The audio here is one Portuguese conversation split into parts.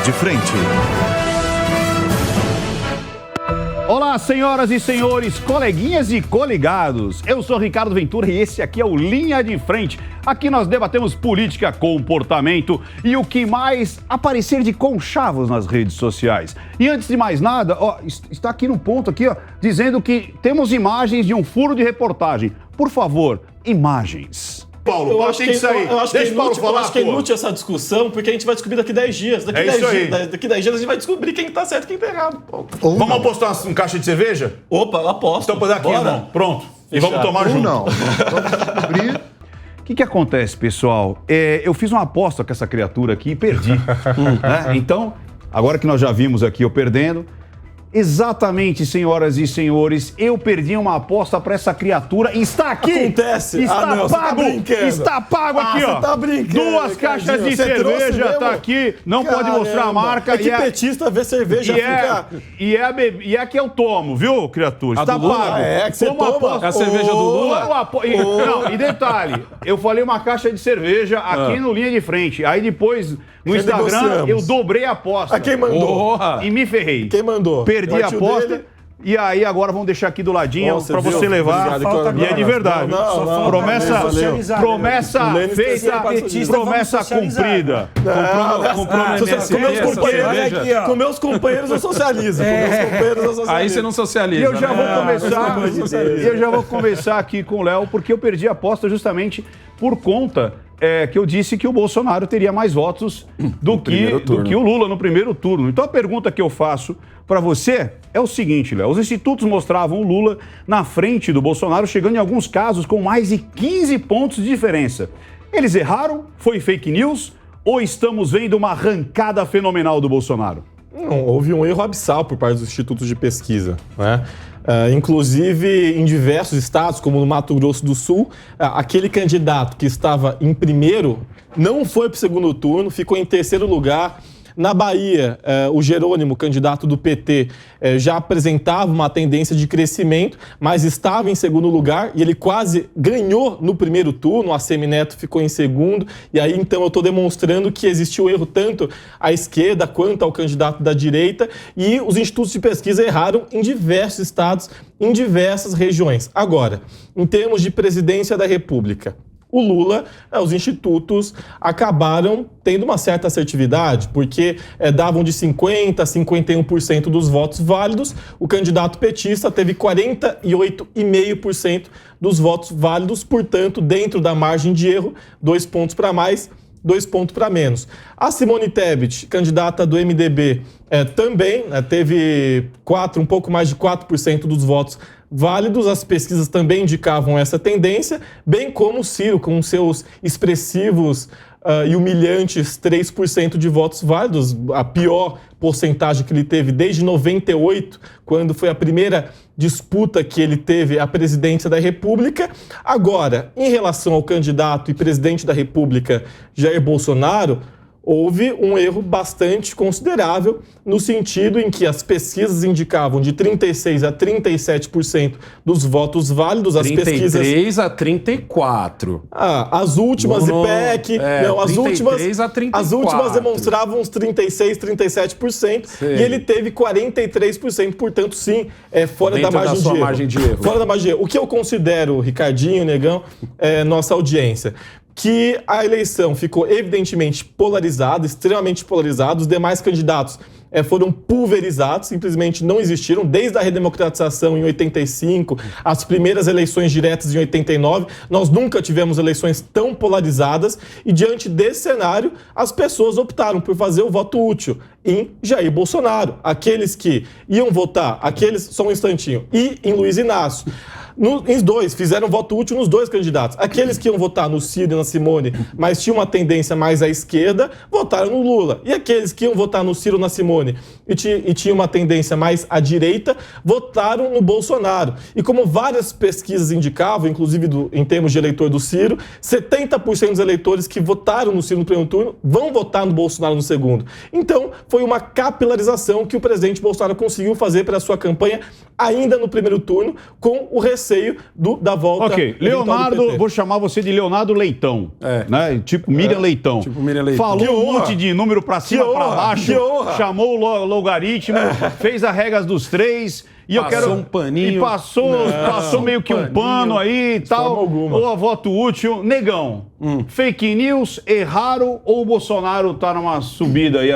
de Frente. Olá, senhoras e senhores, coleguinhas e coligados. Eu sou Ricardo Ventura e esse aqui é o Linha de Frente. Aqui nós debatemos política, comportamento e o que mais aparecer de conchavos nas redes sociais. E antes de mais nada, está aqui no ponto aqui, dizendo que temos imagens de um furo de reportagem. Por favor, imagens. Paulo, tem que sair. Deixa o Paulo falar, eu acho que é inútil essa discussão, porque a gente vai descobrir daqui 10 dias. Daqui 10 dias a gente vai descobrir quem tá certo e quem tá errado. Vamos apostar um caixa de cerveja? Opa, aposto. Então, daqui, irmão. Pronto. E vamos tomar junto. Não. Vamos descobrir. O que acontece, pessoal? Eu fiz uma aposta com essa criatura aqui e perdi. Né? Então, agora que nós já vimos aqui eu perdendo, exatamente, senhoras e senhores, eu perdi uma aposta para essa criatura e está aqui. Acontece. Está pago. Está pago aqui, ó. Você tá brincando. 2 caixas de cerveja, tá aqui. Não pode mostrar a marca. É que petista vê cerveja e é a que eu tomo, viu, criatura? Está pago. É que você toma. É a cerveja do Lula? Não, e detalhe, eu falei uma caixa de cerveja aqui no Linha de Frente. Aí depois, no Instagram, eu dobrei a aposta. Quem mandou? E me ferrei. Quem mandou? Perdi a aposta. Dele. E aí agora vamos deixar aqui do ladinho para você levar. E é de verdade. Promessa feita, promessa cumprida. Com meus companheiros eu socializo. Aí você não socializa. E eu já vou começar aqui com o Léo, porque eu perdi a aposta justamente por conta que eu disse que o Bolsonaro teria mais votos do que o Lula no primeiro turno. Então a pergunta que eu faço para você é o seguinte, Léo. Os institutos mostravam o Lula na frente do Bolsonaro, chegando em alguns casos com mais de 15 pontos de diferença. Eles erraram? Foi fake news? Ou estamos vendo uma arrancada fenomenal do Bolsonaro? Não, houve um erro abissal por parte dos institutos de pesquisa, né? Inclusive, em diversos estados, como no Mato Grosso do Sul, aquele candidato que estava em primeiro não foi para o segundo turno, ficou em terceiro lugar. Na Bahia, o Jerônimo, candidato do PT, já apresentava uma tendência de crescimento, mas estava em segundo lugar e ele quase ganhou no primeiro turno, a Semineto ficou em segundo, e aí então eu estou demonstrando que existiu erro tanto à esquerda quanto ao candidato da direita, e os institutos de pesquisa erraram em diversos estados, em diversas regiões. Agora, em termos de presidência da República, o Lula, os institutos acabaram tendo uma certa assertividade, porque davam de 50% a 51% dos votos válidos. O candidato petista teve 48,5% dos votos válidos, portanto, dentro da margem de erro, 2 pontos para mais, 2 pontos para menos. A Simone Tebet, candidata do MDB, também teve um pouco mais de 4% dos votos válidos. As pesquisas também indicavam essa tendência, bem como o Ciro, com seus expressivos e humilhantes 3% de votos válidos, a pior porcentagem que ele teve desde 98, quando foi a primeira disputa que ele teve à presidência da República. Agora, em relação ao candidato e presidente da República, Jair Bolsonaro, houve um erro bastante considerável no sentido em que as pesquisas indicavam de 36% a 37% dos votos válidos. As 33% a 34%. As últimas IPEC... As últimas demonstravam uns 36%, 37%. Sei. E ele teve 43%, portanto, sim, fora da margem de erro. Fora da margem de erro. O que eu considero, Ricardinho, Negão, nossa audiência, que a eleição ficou evidentemente polarizada, extremamente polarizada. Os demais candidatos foram pulverizados, simplesmente não existiram. Desde a redemocratização em 85, as primeiras eleições diretas em 89, nós nunca tivemos eleições tão polarizadas. E diante desse cenário, as pessoas optaram por fazer o voto útil em Jair Bolsonaro. Aqueles que iam votar, só um instantinho, e em Luiz Inácio. Os dois fizeram voto útil nos dois candidatos. Aqueles que iam votar no Ciro e na Simone, mas tinham uma tendência mais à esquerda, votaram no Lula. E aqueles que iam votar no Ciro e na Simone e tinham uma tendência mais à direita, votaram no Bolsonaro. E como várias pesquisas indicavam, inclusive em termos de eleitor do Ciro, 70% dos eleitores que votaram no Ciro no primeiro turno vão votar no Bolsonaro no segundo. Então, foi uma capilarização que o presidente Bolsonaro conseguiu fazer para a sua campanha ainda no primeiro turno, com o receio da volta. Ok, Leonardo, vou chamar você de Leonardo Leitão, né? Tipo Miriam Leitão. Tipo Miriam Leitão. Falou um monte de número pra cima, pra baixo, chamou o logaritmo, fez as regras dos 3... E eu quero um paninho. E passou meio que um pano aí e tal. Ou a voto útil. Negão, fake news, erraram ou o Bolsonaro tá numa subida aí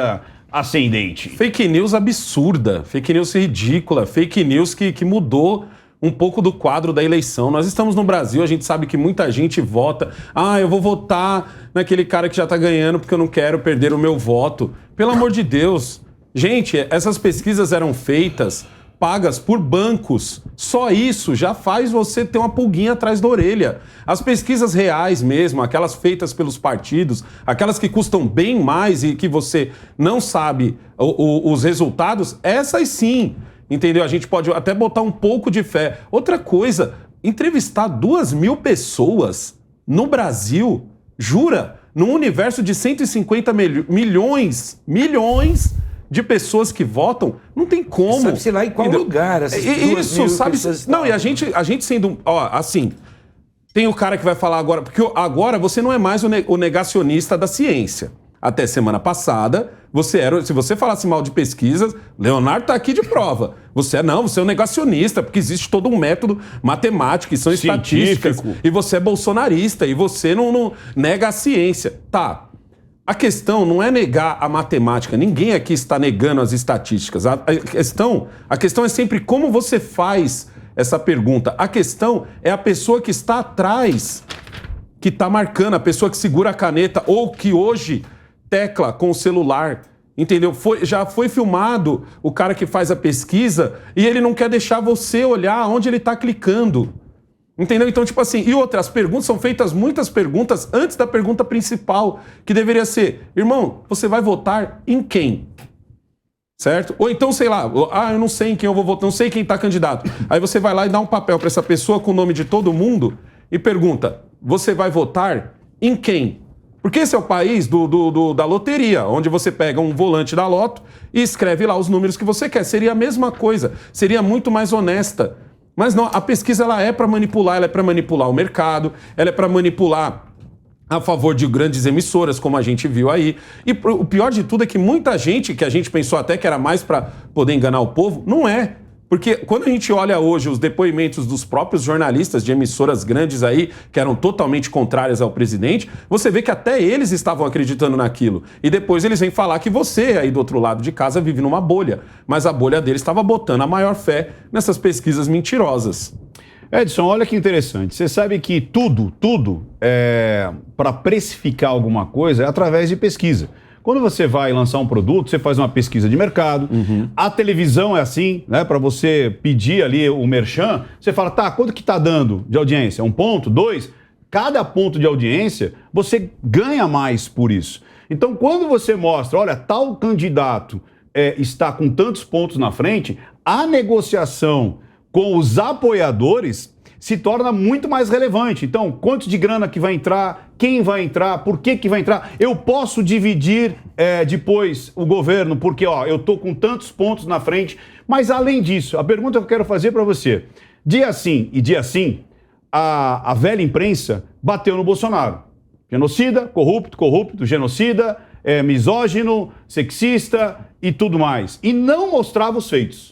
ascendente? Fake news absurda, fake news ridícula, fake news que mudou um pouco do quadro da eleição. Nós estamos no Brasil, a gente sabe que muita gente vota. Eu vou votar naquele cara que já tá ganhando porque eu não quero perder o meu voto. Pelo amor de Deus. Gente, essas pesquisas eram feitas pagas por bancos. Só isso já faz você ter uma pulguinha atrás da orelha. As pesquisas reais mesmo, aquelas feitas pelos partidos, aquelas que custam bem mais e que você não sabe os resultados, essas sim, entendeu? A gente pode até botar um pouco de fé. Outra coisa, entrevistar 2.000 pessoas no Brasil, jura? Num universo de 150 milhões de pessoas que votam, não tem como. Sabe-se lá em qual lugar essas isso, sabe? Não, e a gente sendo... assim, tem o cara que vai falar agora... Porque agora você não é mais o negacionista da ciência. Até semana passada, você era... Se você falasse mal de pesquisas, Leonardo tá aqui de prova. Você é um negacionista, porque existe todo um método matemático, que são estatísticas. E você é bolsonarista, e você não nega a ciência. Tá. A questão não é negar a matemática. Ninguém aqui está negando as estatísticas. A questão é sempre como você faz essa pergunta. A questão é a pessoa que está atrás, que está marcando, a pessoa que segura a caneta ou que hoje tecla com o celular. Entendeu? Já foi filmado o cara que faz a pesquisa e ele não quer deixar você olhar onde ele está clicando. Entendeu? Então, tipo assim, e outras perguntas, são feitas muitas perguntas antes da pergunta principal, que deveria ser, irmão, você vai votar em quem? Certo? Ou então, sei lá, eu não sei em quem eu vou votar, não sei quem tá candidato. Aí você vai lá e dá um papel para essa pessoa com o nome de todo mundo e pergunta, você vai votar em quem? Porque esse é o país da loteria, onde você pega um volante da loto e escreve lá os números que você quer. Seria a mesma coisa, seria muito mais honesta. Mas não, a pesquisa ela é para manipular o mercado, ela é para manipular a favor de grandes emissoras, como a gente viu aí. E o pior de tudo é que muita gente, que a gente pensou até que era mais para poder enganar o povo, não é. Porque quando a gente olha hoje os depoimentos dos próprios jornalistas de emissoras grandes aí, que eram totalmente contrárias ao presidente, você vê que até eles estavam acreditando naquilo. E depois eles vêm falar que você aí do outro lado de casa vive numa bolha. Mas a bolha deles estava botando a maior fé nessas pesquisas mentirosas. Edson, olha que interessante. Você sabe que tudo para precificar alguma coisa é através de pesquisa. Quando você vai lançar um produto, você faz uma pesquisa de mercado. A televisão é assim, né? Para você pedir ali o merchan, você fala, tá, quanto que tá dando de audiência? 1 ponto? 2? Cada ponto de audiência, você ganha mais por isso. Então, quando você mostra, olha, tal candidato está com tantos pontos na frente, a negociação com os apoiadores se torna muito mais relevante. Então, quanto de grana que vai entrar, quem vai entrar, por que vai entrar? Eu posso dividir depois o governo, porque eu estou com tantos pontos na frente. Mas, além disso, a pergunta que eu quero fazer para você, dia sim e dia sim, a velha imprensa bateu no Bolsonaro. Genocida, corrupto, genocida, misógino, sexista e tudo mais. E não mostrava os feitos.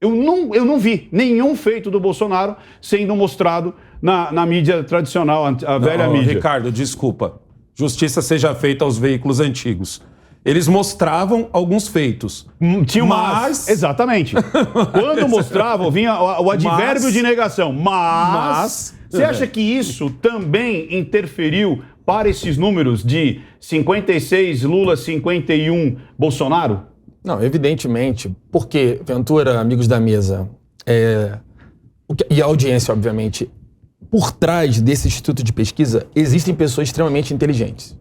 Eu não vi nenhum feito do Bolsonaro sendo mostrado na mídia tradicional, a velha mídia. Ricardo, desculpa. Justiça seja feita aos veículos antigos. Eles mostravam alguns feitos. Tinha mas... Exatamente. Quando mostravam, vinha o advérbio de negação. Mas você acha que isso também interferiu para esses números de 56 Lula, 51 Bolsonaro? Não, evidentemente, porque, Ventura, amigos da mesa, e a audiência, obviamente, por trás desse instituto de pesquisa, existem pessoas extremamente inteligentes.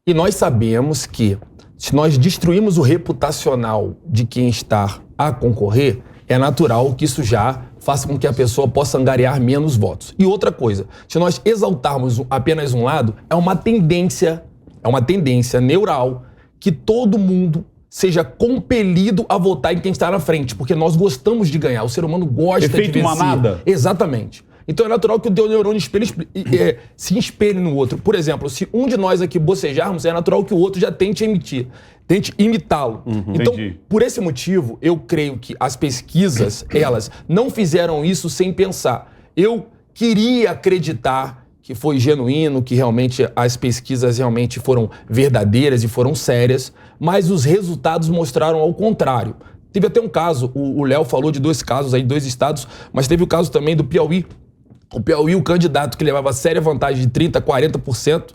E nós sabemos que, se nós destruímos o reputacional de quem está a concorrer, é natural que isso já faça com que a pessoa possa angariar menos votos. E outra coisa, se nós exaltarmos apenas um lado, é uma tendência neural que todo mundo seja compelido a votar em quem está na frente, porque nós gostamos de ganhar. O ser humano gosta de vencer. Efeito manada. Exatamente. Então é natural que o teu neurônio se espelhe no outro. Por exemplo, se um de nós aqui bocejarmos, é natural que o outro já tente imitá-lo. Então, Entendi. por esse motivo, eu creio que as pesquisas, elas não fizeram isso sem pensar. Eu queria acreditar que foi genuíno, que realmente as pesquisas realmente foram verdadeiras e foram sérias, mas os resultados mostraram ao contrário. Teve até um caso, o Léo falou de 2 casos aí, 2 estados, mas teve o caso também do Piauí. O Piauí, o candidato que levava séria vantagem de 30%, 40%,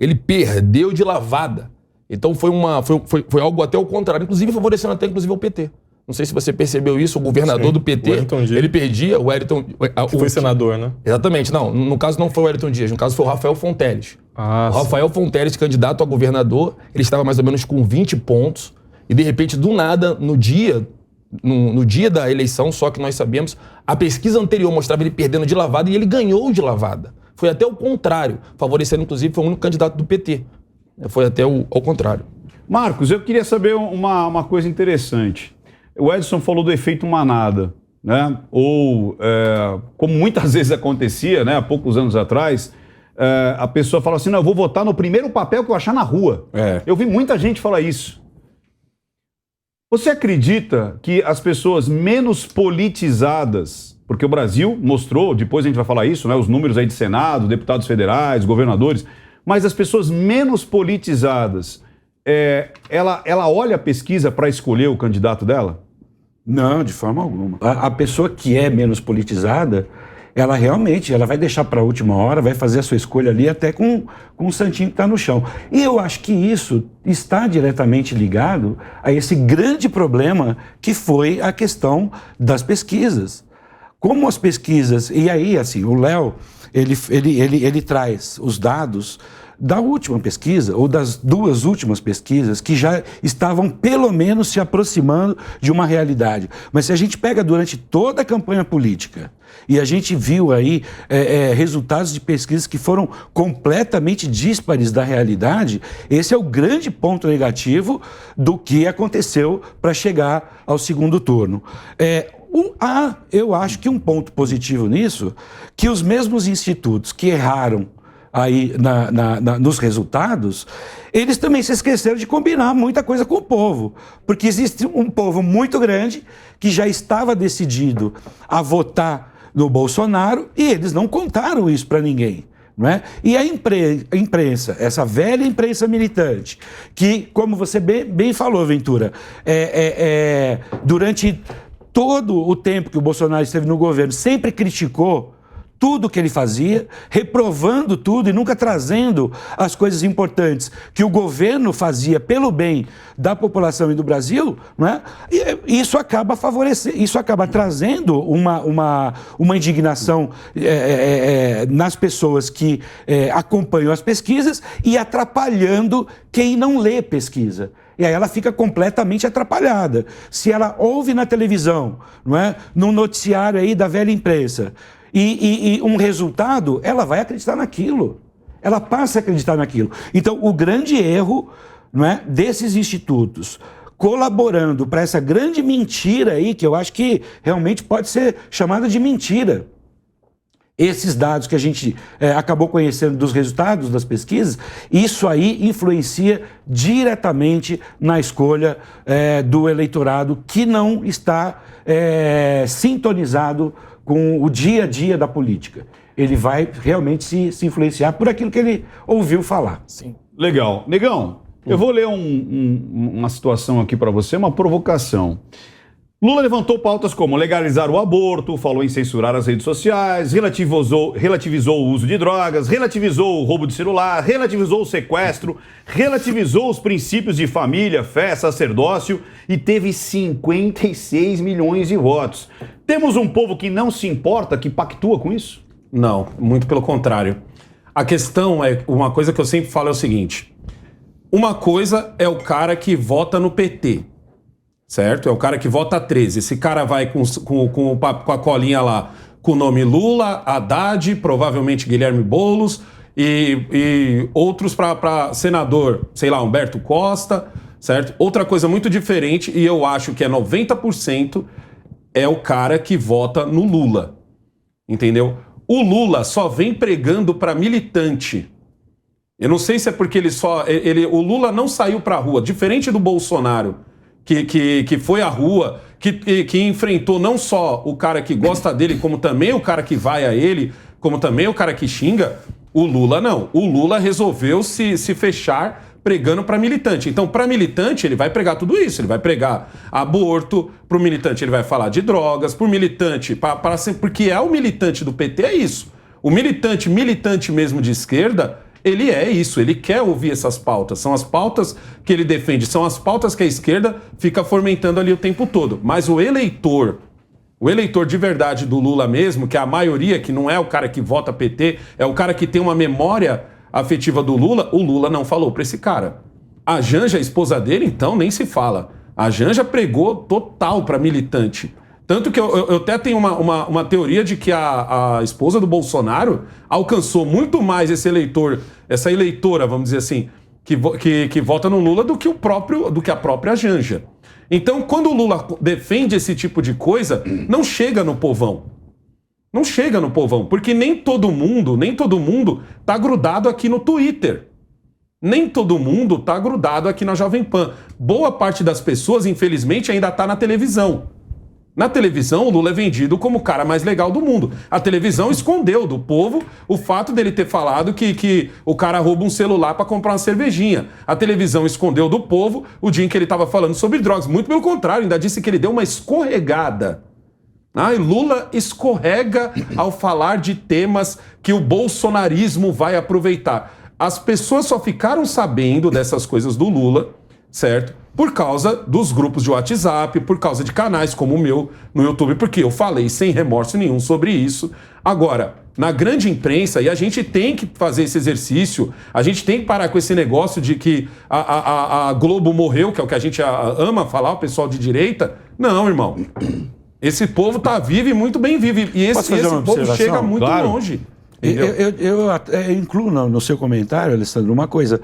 ele perdeu de lavada. Então foi algo até o contrário, inclusive favorecendo até o PT. Não sei se você percebeu isso, o governador do PT, ele perdia, o Wellington... Que foi senador, né? Exatamente, não, no caso não foi o Wellington Dias, no caso foi o Rafael Fonteles. O Rafael Fonteles, candidato a governador, ele estava mais ou menos com 20 pontos, e de repente, do nada, no dia da eleição, só que nós sabemos, a pesquisa anterior mostrava ele perdendo de lavada e ele ganhou de lavada. Foi até o contrário, favorecendo, inclusive, foi o único candidato do PT. Foi até ao contrário. Marcos, eu queria saber uma coisa interessante. O Edson falou do efeito manada, né? Ou, como muitas vezes acontecia, né? Há poucos anos atrás, a pessoa fala assim, não, eu vou votar no primeiro papel que eu achar na rua. Eu vi muita gente falar isso. Você acredita que as pessoas menos politizadas, porque o Brasil mostrou, depois a gente vai falar isso, né? Os números aí de Senado, deputados federais, governadores, mas as pessoas menos politizadas, ela olha a pesquisa para escolher o candidato dela? Não, de forma alguma. A pessoa que é menos politizada, ela realmente vai deixar para a última hora, vai fazer a sua escolha ali até com o santinho que está no chão. E eu acho que isso está diretamente ligado a esse grande problema que foi a questão das pesquisas. Como as pesquisas... E aí, assim, o Léo, ele traz os dados da última pesquisa, ou das 2 últimas pesquisas, que já estavam pelo menos se aproximando de uma realidade. Mas se a gente pega durante toda a campanha política, e a gente viu aí resultados de pesquisas que foram completamente díspares da realidade, esse é o grande ponto negativo do que aconteceu para chegar ao segundo turno. Eu acho que um ponto positivo nisso, que os mesmos institutos que erraram aí nos resultados, eles também se esqueceram de combinar muita coisa com o povo. Porque existe um povo muito grande que já estava decidido a votar no Bolsonaro e eles não contaram isso para ninguém. Não é? E a imprensa, essa velha imprensa militante, que, como você bem falou, Ventura, durante todo o tempo que o Bolsonaro esteve no governo, sempre criticou tudo que ele fazia, reprovando tudo e nunca trazendo as coisas importantes que o governo fazia pelo bem da população e do Brasil, não é? E isso acaba favorecendo, isso acaba trazendo uma indignação nas pessoas que acompanham as pesquisas e atrapalhando quem não lê pesquisa. E aí ela fica completamente atrapalhada. Se ela ouve na televisão, não é? No noticiário aí da velha imprensa, e um resultado, ela vai acreditar naquilo. Ela passa a acreditar naquilo. Então, o grande erro, não é, desses institutos colaborando para essa grande mentira aí, que eu acho que realmente pode ser chamada de mentira. Esses dados que a gente acabou conhecendo dos resultados das pesquisas, isso aí influencia diretamente na escolha do eleitorado que não está sintonizado com o dia a dia da política. Ele vai realmente se influenciar por aquilo que ele ouviu falar. Sim. Legal. Negão, eu vou ler uma situação aqui para você, uma provocação. Lula levantou pautas como legalizar o aborto, falou em censurar as redes sociais, relativizou o uso de drogas, relativizou o roubo de celular, relativizou o sequestro, relativizou os princípios de família, fé, sacerdócio e teve 56 milhões de votos. Temos um povo que não se importa, que pactua com isso? Não, muito pelo contrário. A questão é, uma coisa que eu sempre falo é o seguinte, uma coisa é o cara que vota no PT, certo? É o cara que vota 13. Esse cara vai com a colinha lá, com o nome Lula, Haddad, provavelmente Guilherme Boulos e outros para senador, sei lá, Humberto Costa, certo? Outra coisa muito diferente, e eu acho que é 90%, é o cara que vota no Lula. Entendeu? O Lula só vem pregando para militante. Eu não sei se é porque o Lula não saiu pra rua, diferente do Bolsonaro, que foi à rua, que enfrentou não só o cara que gosta dele, como também o cara que vai a ele, como também o cara que xinga. O Lula não. O Lula resolveu se fechar pregando para militante. Então, para militante, ele vai pregar tudo isso. Ele vai pregar aborto, para o militante ele vai falar de drogas, para o militante, porque é o militante do PT, é isso. O militante mesmo de esquerda, ele é isso, ele quer ouvir essas pautas. São as pautas que ele defende, são as pautas que a esquerda fica fomentando ali o tempo todo. Mas o eleitor de verdade do Lula mesmo, que é a maioria, que não é o cara que vota PT, é o cara que tem uma memória afetiva do Lula, o Lula não falou pra esse cara. A Janja, a esposa dele, então, nem se fala. A Janja pregou total pra militante. Tanto que eu até tenho uma teoria de que a esposa do Bolsonaro alcançou muito mais esse eleitor, essa eleitora, vamos dizer assim, que vota no Lula do que a própria Janja. Então, quando o Lula defende esse tipo de coisa, não chega no povão. Não chega no povão, porque nem todo mundo tá grudado aqui no Twitter. Nem todo mundo tá grudado aqui na Jovem Pan. Boa parte das pessoas, infelizmente, ainda tá na televisão. Na televisão, o Lula é vendido como o cara mais legal do mundo. A televisão escondeu do povo o fato dele ter falado que o cara rouba um celular para comprar uma cervejinha. A televisão escondeu do povo o dia em que ele estava falando sobre drogas. Muito pelo contrário, ainda disse que ele deu uma escorregada. E Lula escorrega ao falar de temas que o bolsonarismo vai aproveitar. As pessoas só ficaram sabendo dessas coisas do Lula, certo? Por causa dos grupos de WhatsApp, por causa de canais como o meu no YouTube, porque eu falei sem remorso nenhum sobre isso. Agora, na grande imprensa, e a gente tem que fazer esse exercício, a gente tem que parar com esse negócio de que a Globo morreu, que é o que a gente ama falar, o pessoal de direita. Não, irmão. Esse povo tá vivo e muito bem vivo. E esse povo chega muito longe. Eu incluo no seu comentário, Alessandro, uma coisa.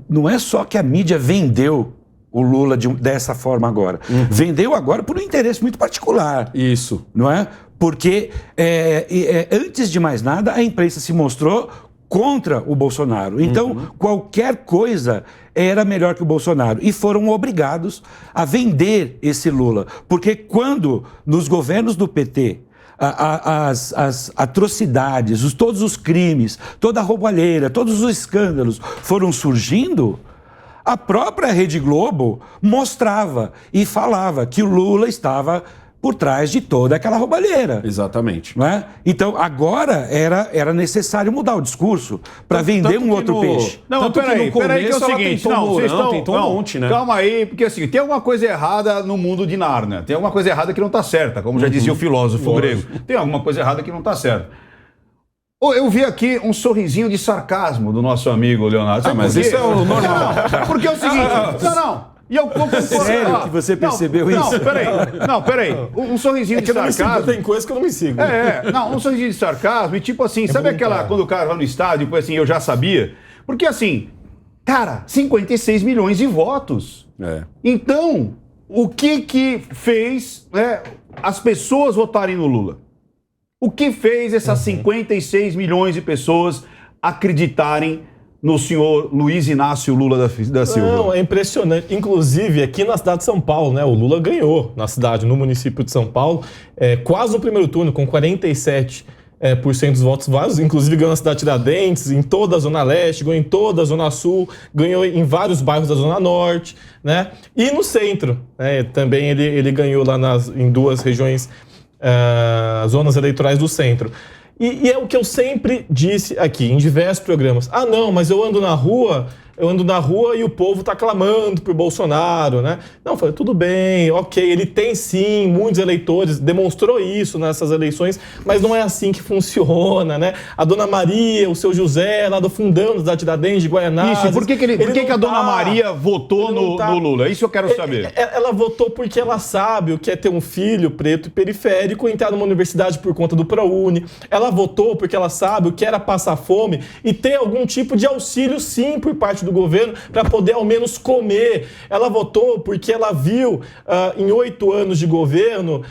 Não é só que a mídia vendeu o Lula dessa forma agora. Vendeu agora por um interesse muito particular. Isso. Não é? Porque, antes de mais nada, a imprensa se mostrou contra o Bolsonaro. Então, qualquer coisa era melhor que o Bolsonaro. E foram obrigados a vender esse Lula. Porque quando, nos governos do PT, as atrocidades, todos os crimes, toda a roubalheira, todos os escândalos foram surgindo, a própria Rede Globo mostrava e falava que o Lula estava por trás de toda aquela roubalheira. Exatamente. Não é? Então, agora era necessário mudar o discurso para vender um outro peixe. Não, peraí, que é o seguinte, tentou um monte, né? Calma aí, porque assim, tem alguma coisa errada no mundo de Nárnia, tem alguma coisa errada que não está certa, como já dizia o filósofo grego. Tem alguma coisa errada que não está certa. Eu vi aqui um sorrisinho de sarcasmo do nosso amigo Leonardo. Mas isso é o normal. Não, porque é o seguinte, E eu sério que você percebeu isso? Não, peraí. Um sorrisinho de sarcasmo. Tem coisa que eu não me sigo. Um sorrisinho de sarcasmo e tipo assim, sabe aquela, quando o cara vai no estádio, depois assim, eu já sabia? Porque assim, cara, 56 milhões de votos. Então, o que fez as pessoas votarem no Lula? O que fez essas 56 milhões de pessoas acreditarem no senhor Luiz Inácio Lula da Silva? Não, é impressionante. Inclusive, aqui na cidade de São Paulo, né? O Lula ganhou na cidade, no município de São Paulo, quase no primeiro turno, com 47% dos votos válidos. Inclusive, ganhou na cidade de Tiradentes, em toda a Zona Leste, ganhou em toda a Zona Sul, ganhou em vários bairros da Zona Norte, né? E no centro, né? Também ele ganhou lá em duas regiões, zonas eleitorais do centro. E é o que eu sempre disse aqui, em diversos programas. Não, mas eu ando na rua e o povo tá clamando por Bolsonaro, né? Não, eu falei, tudo bem, ok, ele tem sim muitos eleitores, demonstrou isso nessas eleições, mas não é assim que funciona, né? A Dona Maria, o seu José, lá do fundão da Tiradentes, de Guaianazes... Isso, por que a Dona Maria votou no Lula? Isso eu quero saber. Ela votou porque ela sabe o que é ter um filho preto e periférico, entrar numa universidade por conta do ProUni. Ela votou porque ela sabe o que era passar fome e ter algum tipo de auxílio, sim, por parte do governo para poder ao menos comer. Ela votou porque ela viu, em 8 anos de governo,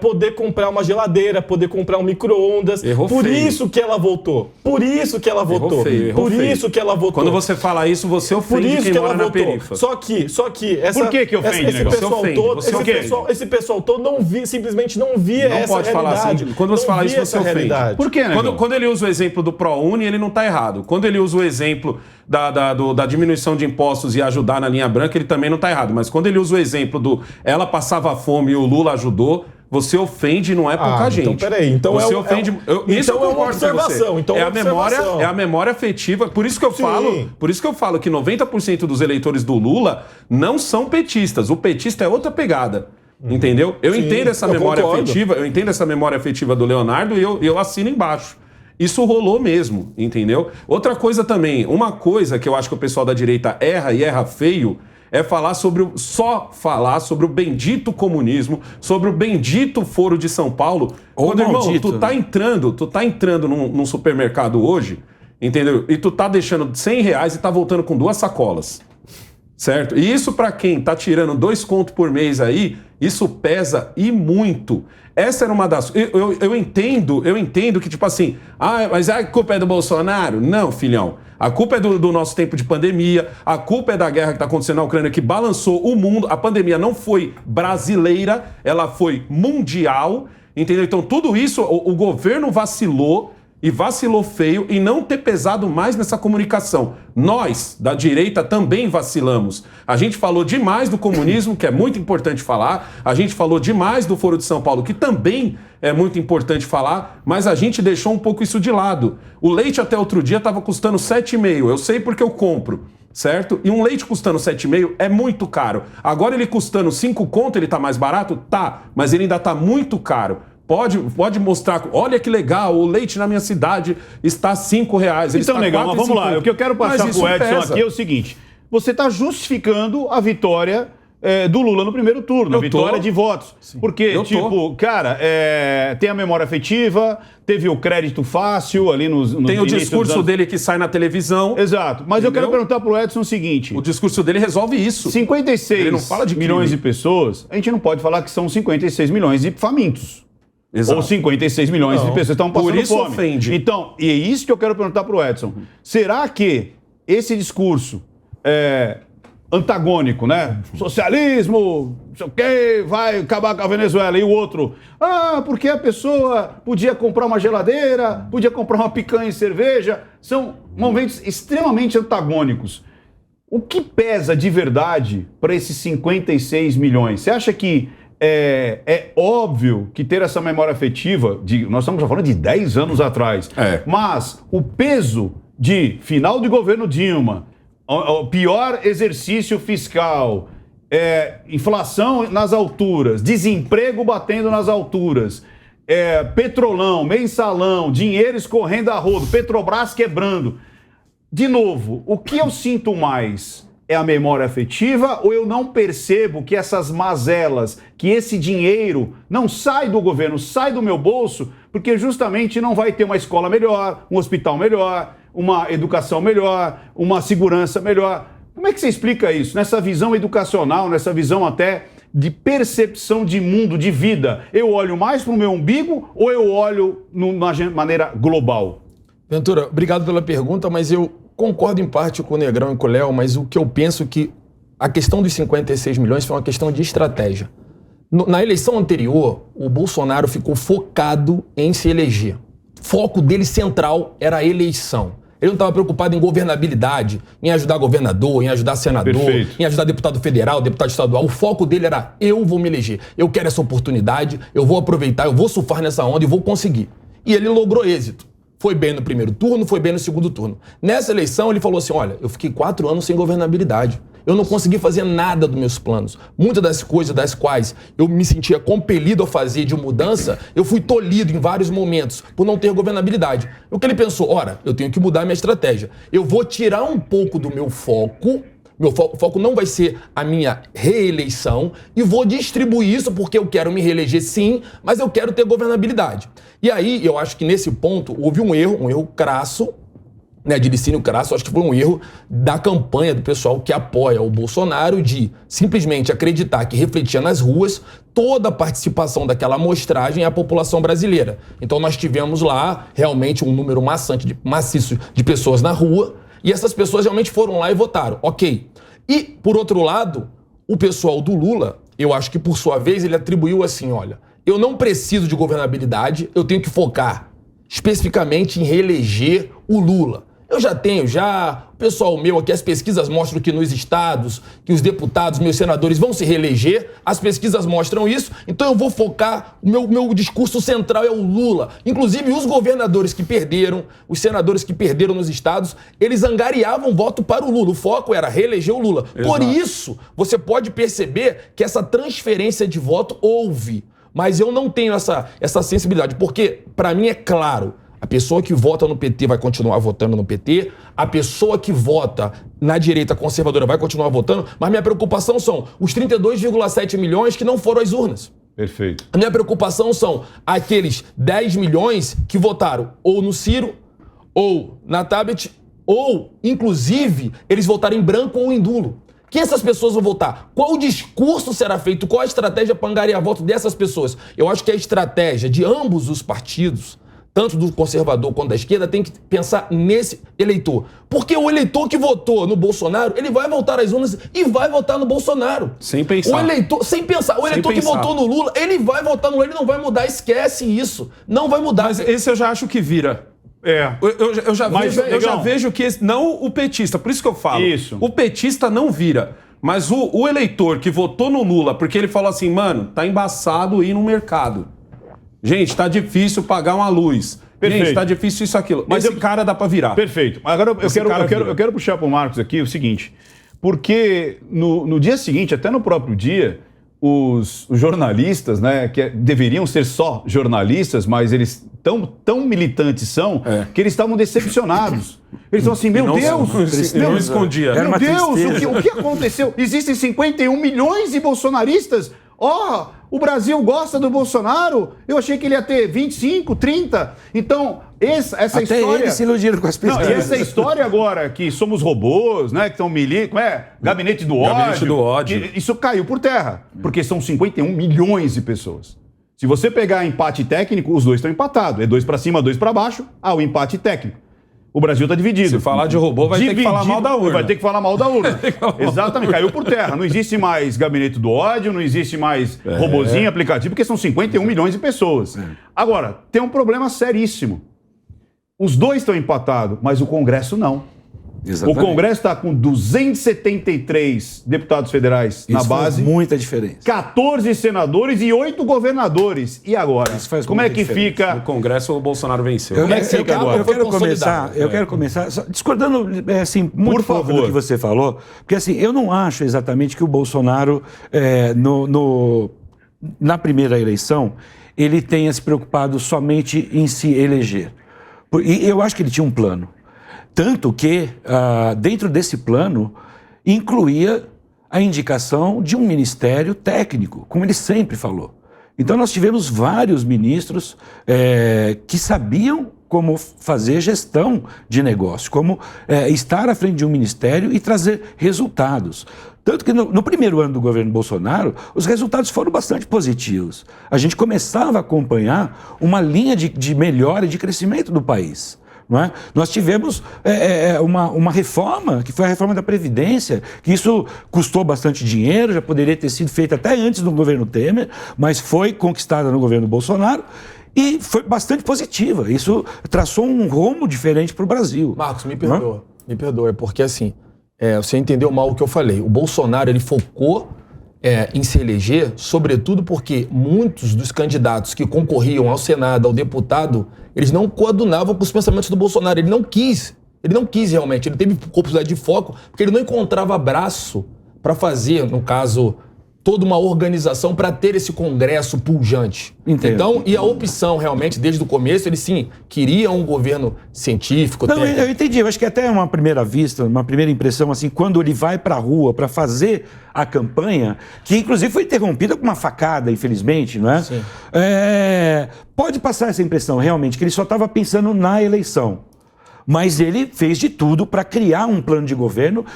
poder comprar uma geladeira, poder comprar um micro-ondas. Por isso que ela votou. Por isso que ela votou. Por isso que ela votou. Quando você fala isso, você ofende quem mora na periferia. Só que por que ofende, esse pessoal todo não via, simplesmente não via não essa pode realidade. Falar assim. Quando você fala isso, você ofende. Por quê, né? Quando ele usa o exemplo do ProUni, ele não está errado. Quando ele usa o exemplo da diminuição de impostos e ajudar na linha branca, ele também não está errado. Mas quando ele usa o exemplo do ela passava fome e o Lula ajudou, você ofende, não é pouca gente. Então, peraí. Então você ofende. Isso é uma observação. Então é a memória afetiva. Por isso que eu falo que 90% dos eleitores do Lula não são petistas. O petista é outra pegada. Entendeu? Eu entendo essa memória afetiva, eu entendo essa memória afetiva do Leonardo e eu assino embaixo. Isso rolou mesmo, entendeu? Outra coisa também, uma coisa que eu acho que o pessoal da direita erra e erra feio, é só falar sobre o bendito comunismo, sobre o bendito Foro de São Paulo. Quando, irmão, tu tá entrando num supermercado hoje, entendeu? E tu tá deixando R$100 e tá voltando com 2 sacolas. Certo? E isso pra quem tá tirando 2 contos por mês aí, isso pesa e muito. Essa era uma das... Eu entendo que, tipo assim, mas a culpa é do Bolsonaro? Não, filhão. A culpa é do nosso tempo de pandemia, a culpa é da guerra que está acontecendo na Ucrânia, que balançou o mundo. A pandemia não foi brasileira, ela foi mundial, entendeu? Então, tudo isso, o governo vacilou, e vacilou feio em não ter pesado mais nessa comunicação. Nós, da direita, também vacilamos. A gente falou demais do comunismo, que é muito importante falar. A gente falou demais do Foro de São Paulo, que também é muito importante falar, mas a gente deixou um pouco isso de lado. O leite até outro dia estava custando R$7,5. Eu sei porque eu compro, certo? E um leite custando R$7,5 é muito caro. Agora ele custando 5 conto, ele está mais barato? Tá, mas ele ainda está muito caro. Pode mostrar, olha que legal, o leite na minha cidade está R$5. Então, legal, mas vamos lá. O que eu quero passar pro Edson aqui é o seguinte: você está justificando a vitória do Lula no primeiro turno, a vitória de votos. Sim. Porque, cara, tem a memória afetiva, teve o crédito fácil ali nos tem o discurso dele que sai na televisão. Exato. Mas eu quero perguntar pro Edson o seguinte: o discurso dele resolve isso. 56 ele não fala de milhões de pessoas, a gente não pode falar que são 56 milhões de famintos. Exato. Ou 56 milhões de pessoas estão passando fome. Por isso ofende. Então, e é isso que eu quero perguntar para o Edson. Será que esse discurso antagônico, né? Socialismo, não sei o quê, vai acabar com a Venezuela. E o outro, porque a pessoa podia comprar uma geladeira, podia comprar uma picanha e cerveja. São momentos extremamente antagônicos. O que pesa de verdade para esses 56 milhões? Você acha que é óbvio que ter essa memória afetiva, nós estamos falando de 10 anos atrás, mas o peso de final de governo Dilma, o pior exercício fiscal, inflação nas alturas, desemprego batendo nas alturas, petrolão, mensalão, dinheiro escorrendo a rodo, Petrobras quebrando. De novo, o que eu sinto mais? É a memória afetiva ou eu não percebo que essas mazelas, que esse dinheiro não sai do governo, sai do meu bolso, porque justamente não vai ter uma escola melhor, um hospital melhor, uma educação melhor, uma segurança melhor. Como é que você explica isso? Nessa visão educacional, nessa visão até de percepção de mundo, de vida, eu olho mais para o meu umbigo ou eu olho de uma maneira global? Ventura, obrigado pela pergunta, mas eu concordo em parte com o Negrão e com o Léo, mas o que eu penso que a questão dos 56 milhões foi uma questão de estratégia. Na eleição anterior, o Bolsonaro ficou focado em se eleger. Foco dele central era a eleição. Ele não estava preocupado em governabilidade, em ajudar governador, em ajudar senador, em ajudar deputado federal, deputado estadual. O foco dele era: eu vou me eleger, eu quero essa oportunidade, eu vou aproveitar, eu vou surfar nessa onda e vou conseguir. E ele logrou êxito. Foi bem no primeiro turno, foi bem no segundo turno. Nessa eleição, ele falou assim: olha, eu fiquei 4 anos sem governabilidade. Eu não consegui fazer nada dos meus planos. Muitas das coisas das quais eu me sentia compelido a fazer de mudança, eu fui tolhido em vários momentos por não ter governabilidade. O que ele pensou? Ora, eu tenho que mudar minha estratégia. Eu vou tirar um pouco do meu foco. Meu foco não vai ser a minha reeleição e vou distribuir isso porque eu quero me reeleger sim, mas eu quero ter governabilidade. E aí eu acho que nesse ponto houve um erro crasso, né, de Licínio Crasso, acho que foi um erro da campanha do pessoal que apoia o Bolsonaro de simplesmente acreditar que refletia nas ruas toda a participação daquela amostragem à população brasileira. Então nós tivemos lá realmente um número maciço de pessoas na rua e essas pessoas realmente foram lá e votaram. Ok. E, por outro lado, o pessoal do Lula, eu acho que por sua vez ele atribuiu assim, olha, eu não preciso de governabilidade, eu tenho que focar especificamente em reeleger o Lula. Eu já tenho, o pessoal meu aqui, as pesquisas mostram que nos estados, que os deputados, meus senadores vão se reeleger, as pesquisas mostram isso, então eu vou focar, o meu discurso central é o Lula. Inclusive os governadores que perderam, os senadores que perderam nos estados, eles angariavam voto para o Lula, o foco era reeleger o Lula. Exato. Por isso, você pode perceber que essa transferência de voto houve, mas eu não tenho essa sensibilidade, porque para mim é claro, a pessoa que vota no PT vai continuar votando no PT, a pessoa que vota na direita conservadora vai continuar votando, mas minha preocupação são os 32,7 milhões que não foram às urnas. Perfeito. A minha preocupação são aqueles 10 milhões que votaram ou no Ciro, ou na Tabet, ou, inclusive, eles votaram em branco ou em nulo. Quem essas pessoas vão votar? Qual o discurso será feito? Qual a estratégia para angariar voto dessas pessoas? Eu acho que a estratégia de ambos os partidos, tanto do conservador quanto da esquerda, tem que pensar nesse eleitor. Porque o eleitor que votou no Bolsonaro, ele vai voltar às urnas e vai votar no Bolsonaro. Sem pensar. O eleitor que votou no Lula, ele vai votar no Lula, ele não vai mudar, esquece isso. Não vai mudar. Mas esse eu já acho que vira. Eu já vejo que não o petista, por isso que eu falo. Isso. O petista não vira. Mas o eleitor que votou no Lula, porque ele falou assim, mano, tá embaçado ir no mercado. Gente, tá difícil pagar uma luz. Perfeito. Gente, tá difícil isso, aquilo. Mas esse cara dá pra virar. Perfeito. Agora eu quero puxar pro Marcos aqui o seguinte, porque no dia seguinte, até no próprio dia, os jornalistas, né, que deveriam ser só jornalistas, mas eles tão militantes são, que eles estavam decepcionados. Eles estão assim, meu Deus, não escondia. Meu Deus, o que aconteceu? Existem 51 milhões de bolsonaristas? O Brasil gosta do Bolsonaro? Eu achei que ele ia ter 25, 30. Então, essa até história... Até eles se iludiram com as pesquisas. Não, essa história agora, que somos robôs, né, que estão Gabinete do ódio. Gabinete do ódio. Isso caiu por terra, porque são 51 milhões de pessoas. Se você pegar empate técnico, os dois estão empatados. É 2 para cima, 2 para baixo. O empate técnico. O Brasil está dividido. Se falar de robô, vai ter que falar mal da urna. Vai ter que falar mal da urna. Exatamente, caiu por terra. Não existe mais gabinete do ódio, não existe mais robozinho, aplicativo, porque são 51 milhões de pessoas. Agora, tem um problema seríssimo. Os dois estão empatados, mas o Congresso não. Exatamente. O Congresso está com 273 deputados federais na base. Faz muita diferença. 14 senadores e 8 governadores. E agora? Isso faz como é que diferença. Fica? No Congresso, o Bolsonaro venceu. Como é que fica agora? Eu quero começar discordando assim, muito pouco do que você falou, porque assim, eu não acho exatamente que o Bolsonaro, na primeira eleição, ele tenha se preocupado somente em se eleger. E eu acho que ele tinha um plano. Tanto que, dentro desse plano, incluía a indicação de um ministério técnico, como ele sempre falou. Então, nós tivemos vários ministros que sabiam como fazer gestão de negócio, como estar à frente de um ministério e trazer resultados. Tanto que no primeiro ano do governo Bolsonaro, os resultados foram bastante positivos. A gente começava a acompanhar uma linha de melhora e de crescimento do país. Não é? Nós tivemos uma reforma, que foi a reforma da Previdência, que isso custou bastante dinheiro, já poderia ter sido feita até antes do governo Temer, mas foi conquistada no governo Bolsonaro e foi bastante positiva. Isso traçou um rumo diferente para o Brasil. Marcos, me perdoa, porque assim, você entendeu mal o que eu falei. O Bolsonaro, ele focou em se eleger, sobretudo porque muitos dos candidatos que concorriam ao Senado, ao deputado, eles não coadunavam com os pensamentos do Bolsonaro. Ele não quis realmente. Ele teve possibilidade de foco, porque ele não encontrava braço para fazer, no caso, toda uma organização para ter esse congresso pujante. Entendo. Então, e a opção realmente, desde o começo, eles sim, queriam um governo científico. Não, eu entendi. Eu acho que até uma primeira vista, uma primeira impressão, assim, quando ele vai para a rua para fazer a campanha, que inclusive foi interrompida com uma facada, infelizmente, não é? Sim. Pode passar essa impressão, realmente, que ele só estava pensando na eleição. Mas ele fez de tudo para criar um plano de governo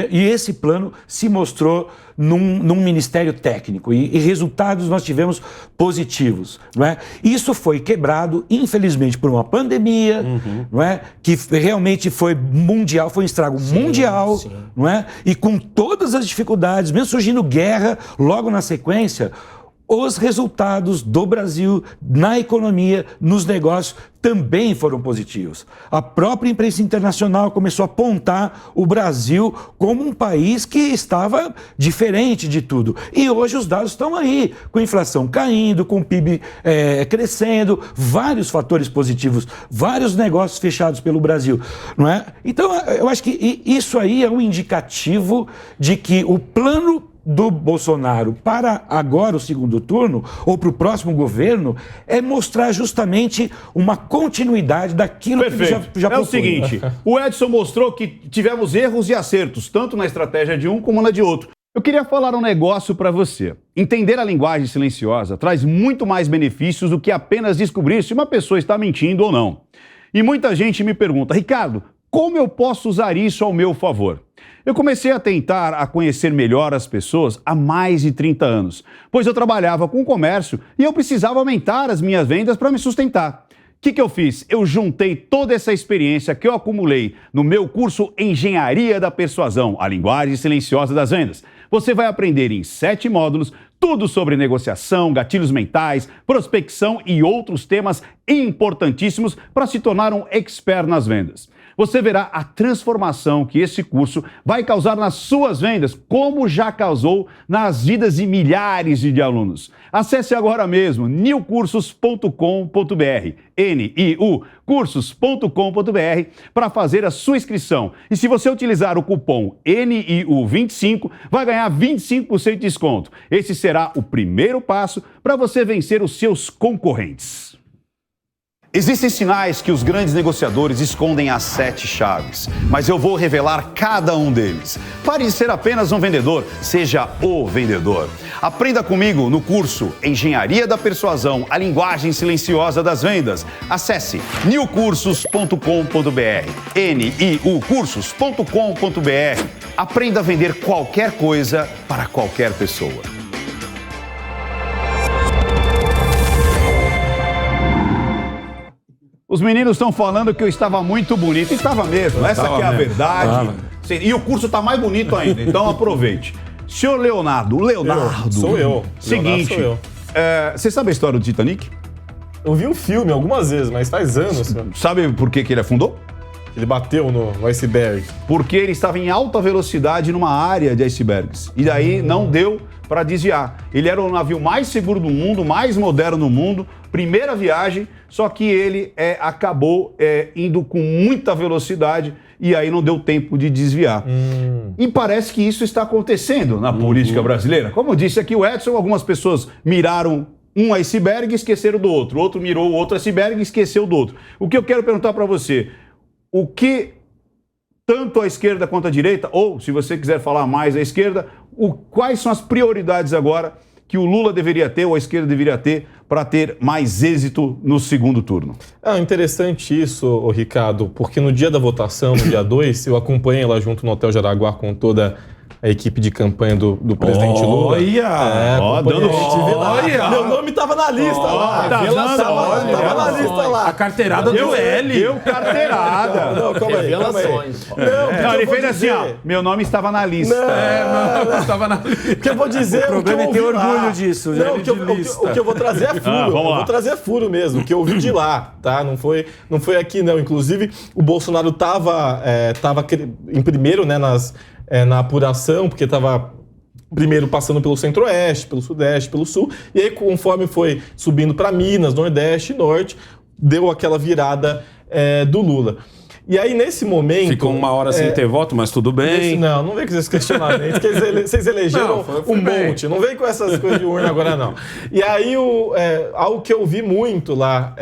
e esse plano se mostrou num ministério técnico e resultados nós tivemos positivos, não é? Isso foi quebrado, infelizmente, por uma pandemia, não é? Que realmente foi mundial, foi um estrago mundial, não é? E com todas as dificuldades, mesmo surgindo guerra logo na sequência, os resultados do Brasil na economia, nos negócios, também foram positivos. A própria imprensa internacional começou a apontar o Brasil como um país que estava diferente de tudo. E hoje os dados estão aí, com a inflação caindo, com o PIB crescendo, vários fatores positivos, vários negócios fechados pelo Brasil, não é? Então, eu acho que isso aí é um indicativo de que o plano do Bolsonaro para agora o segundo turno, ou para o próximo governo, é mostrar justamente uma continuidade daquilo que ele já propôs. É o seguinte, o Edson mostrou que tivemos erros e acertos, tanto na estratégia de um como na de outro. Eu queria falar um negócio para você. Entender a linguagem silenciosa traz muito mais benefícios do que apenas descobrir se uma pessoa está mentindo ou não. E muita gente me pergunta, Ricardo, como eu posso usar isso ao meu favor? Eu comecei a tentar a conhecer melhor as pessoas há mais de 30 anos, pois eu trabalhava com comércio e eu precisava aumentar as minhas vendas para me sustentar. O que eu fiz? Eu juntei toda essa experiência que eu acumulei no meu curso Engenharia da Persuasão, a linguagem silenciosa das vendas. Você vai aprender em 7 módulos tudo sobre negociação, gatilhos mentais, prospecção e outros temas importantíssimos para se tornar um expert nas vendas. Você verá a transformação que esse curso vai causar nas suas vendas, como já causou nas vidas de milhares de alunos. Acesse agora mesmo niucursos.com.br, N-I-U, cursos.com.br, para fazer a sua inscrição. E se você utilizar o cupom NIU25, vai ganhar 25% de desconto. Esse será o primeiro passo para você vencer os seus concorrentes. Existem sinais que os grandes negociadores escondem as 7 chaves, mas eu vou revelar cada um deles. Pare de ser apenas um vendedor, seja o vendedor. Aprenda comigo no curso Engenharia da Persuasão, a linguagem silenciosa das vendas. Acesse niucursos.com.br, niucursos.com.br. Aprenda a vender qualquer coisa para qualquer pessoa. Os meninos estão falando que eu estava muito bonito. Estava mesmo, essa que é a verdade. E o curso está mais bonito ainda, então aproveite. Senhor Leonardo. Sou eu. Seguinte, você sabe a história do Titanic? Eu vi um filme algumas vezes, mas faz anos. Sabe por que ele afundou? Ele bateu no iceberg. Porque ele estava em alta velocidade numa área de icebergs. E daí não deu para desviar. Ele era o navio mais seguro do mundo, mais moderno do mundo, primeira viagem, só que ele acabou indo com muita velocidade e aí não deu tempo de desviar. E parece que isso está acontecendo na política brasileira. Como disse aqui o Edson, algumas pessoas miraram um iceberg e esqueceram do outro. O outro mirou o outro iceberg e esqueceu do outro. O que eu quero perguntar para você, o que tanto a esquerda quanto a direita, ou se você quiser falar mais a esquerda, quais são as prioridades agora que o Lula deveria ter ou a esquerda deveria ter para ter mais êxito no segundo turno? Interessante isso, Ricardo, porque no dia da votação, no dia 2, eu acompanhei lá junto no Hotel Jaraguá com toda a equipe de campanha do presidente Lula. Olha! Meu nome estava na lista lá. Tava na lista lá. A carteirada do L. Deu carteirada. Não, calma aí. Não, ele fez assim, ó. Meu nome estava na lista. Não, estava na lista. O que eu vou dizer, o problema é ter orgulho disso. Não, o que eu vou trazer é furo. Eu vou trazer furo mesmo, o que eu ouvi de lá, tá? Não foi aqui, não. Inclusive, o Bolsonaro estava em primeiro, né, na apuração, porque estava primeiro passando pelo Centro-Oeste, pelo Sudeste, pelo Sul, e aí conforme foi subindo para Minas, Nordeste e Norte, deu aquela virada do Lula. E aí, nesse momento... Ficou uma hora sem ter voto, mas tudo bem. Não vem com esses questionamentos, que vocês elegeram um monte. Não vem com essas coisas de urna agora, não. E aí, algo que eu vi muito lá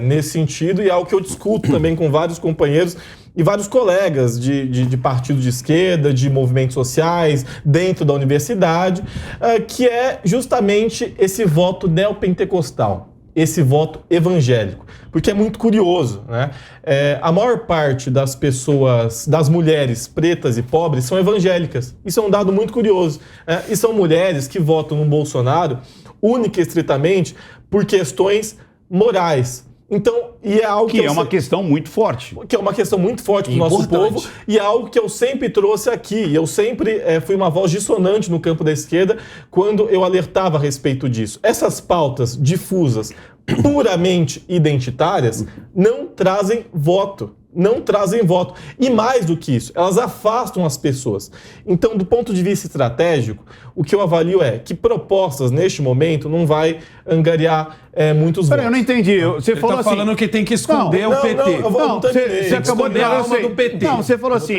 nesse sentido, e algo que eu discuto também com vários companheiros e vários colegas de partido de esquerda, de movimentos sociais, dentro da universidade, que é justamente esse voto neopentecostal. esse voto evangélico. Porque é muito curioso, né? A maior parte das pessoas, das mulheres pretas e pobres, são evangélicas. Isso é um dado muito curioso. E são mulheres que votam no Bolsonaro única e estritamente por questões morais. Então, e é algo que é uma questão muito forte. Que é uma questão muito forte para o nosso povo e é algo que eu sempre trouxe aqui. Eu sempre fui uma voz dissonante no campo da esquerda quando eu alertava a respeito disso. Essas pautas difusas, puramente identitárias, não trazem voto. Não trazem voto. E mais do que isso, elas afastam as pessoas. Então, do ponto de vista estratégico, o que eu avalio é que propostas, neste momento, não vai angariar muitos votos. Peraí, eu não entendi. Você falou assim... falando que tem que esconder o PT. Você acabou de falar do PT. Não, você falou assim,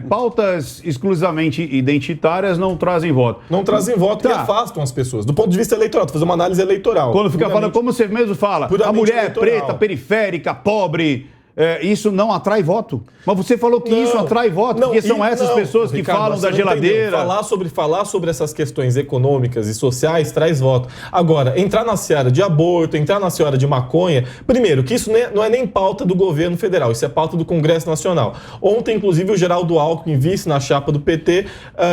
pautas exclusivamente identitárias não trazem voto. Não trazem voto e afastam as pessoas. Do ponto de vista eleitoral, fazer uma análise eleitoral. Quando fica falando, como você mesmo fala, a mulher eleitoral. Preta, periférica, pobre... isso não atrai voto. Mas você falou que isso atrai voto, porque são essas pessoas que Ricardo, falam da geladeira. Falar sobre essas questões econômicas e sociais traz voto. Agora, entrar na seara de aborto, entrar na seara de maconha, primeiro, que isso não é nem pauta do governo federal, isso é pauta do Congresso Nacional. Ontem, inclusive, o Geraldo Alckmin, vice na chapa do PT,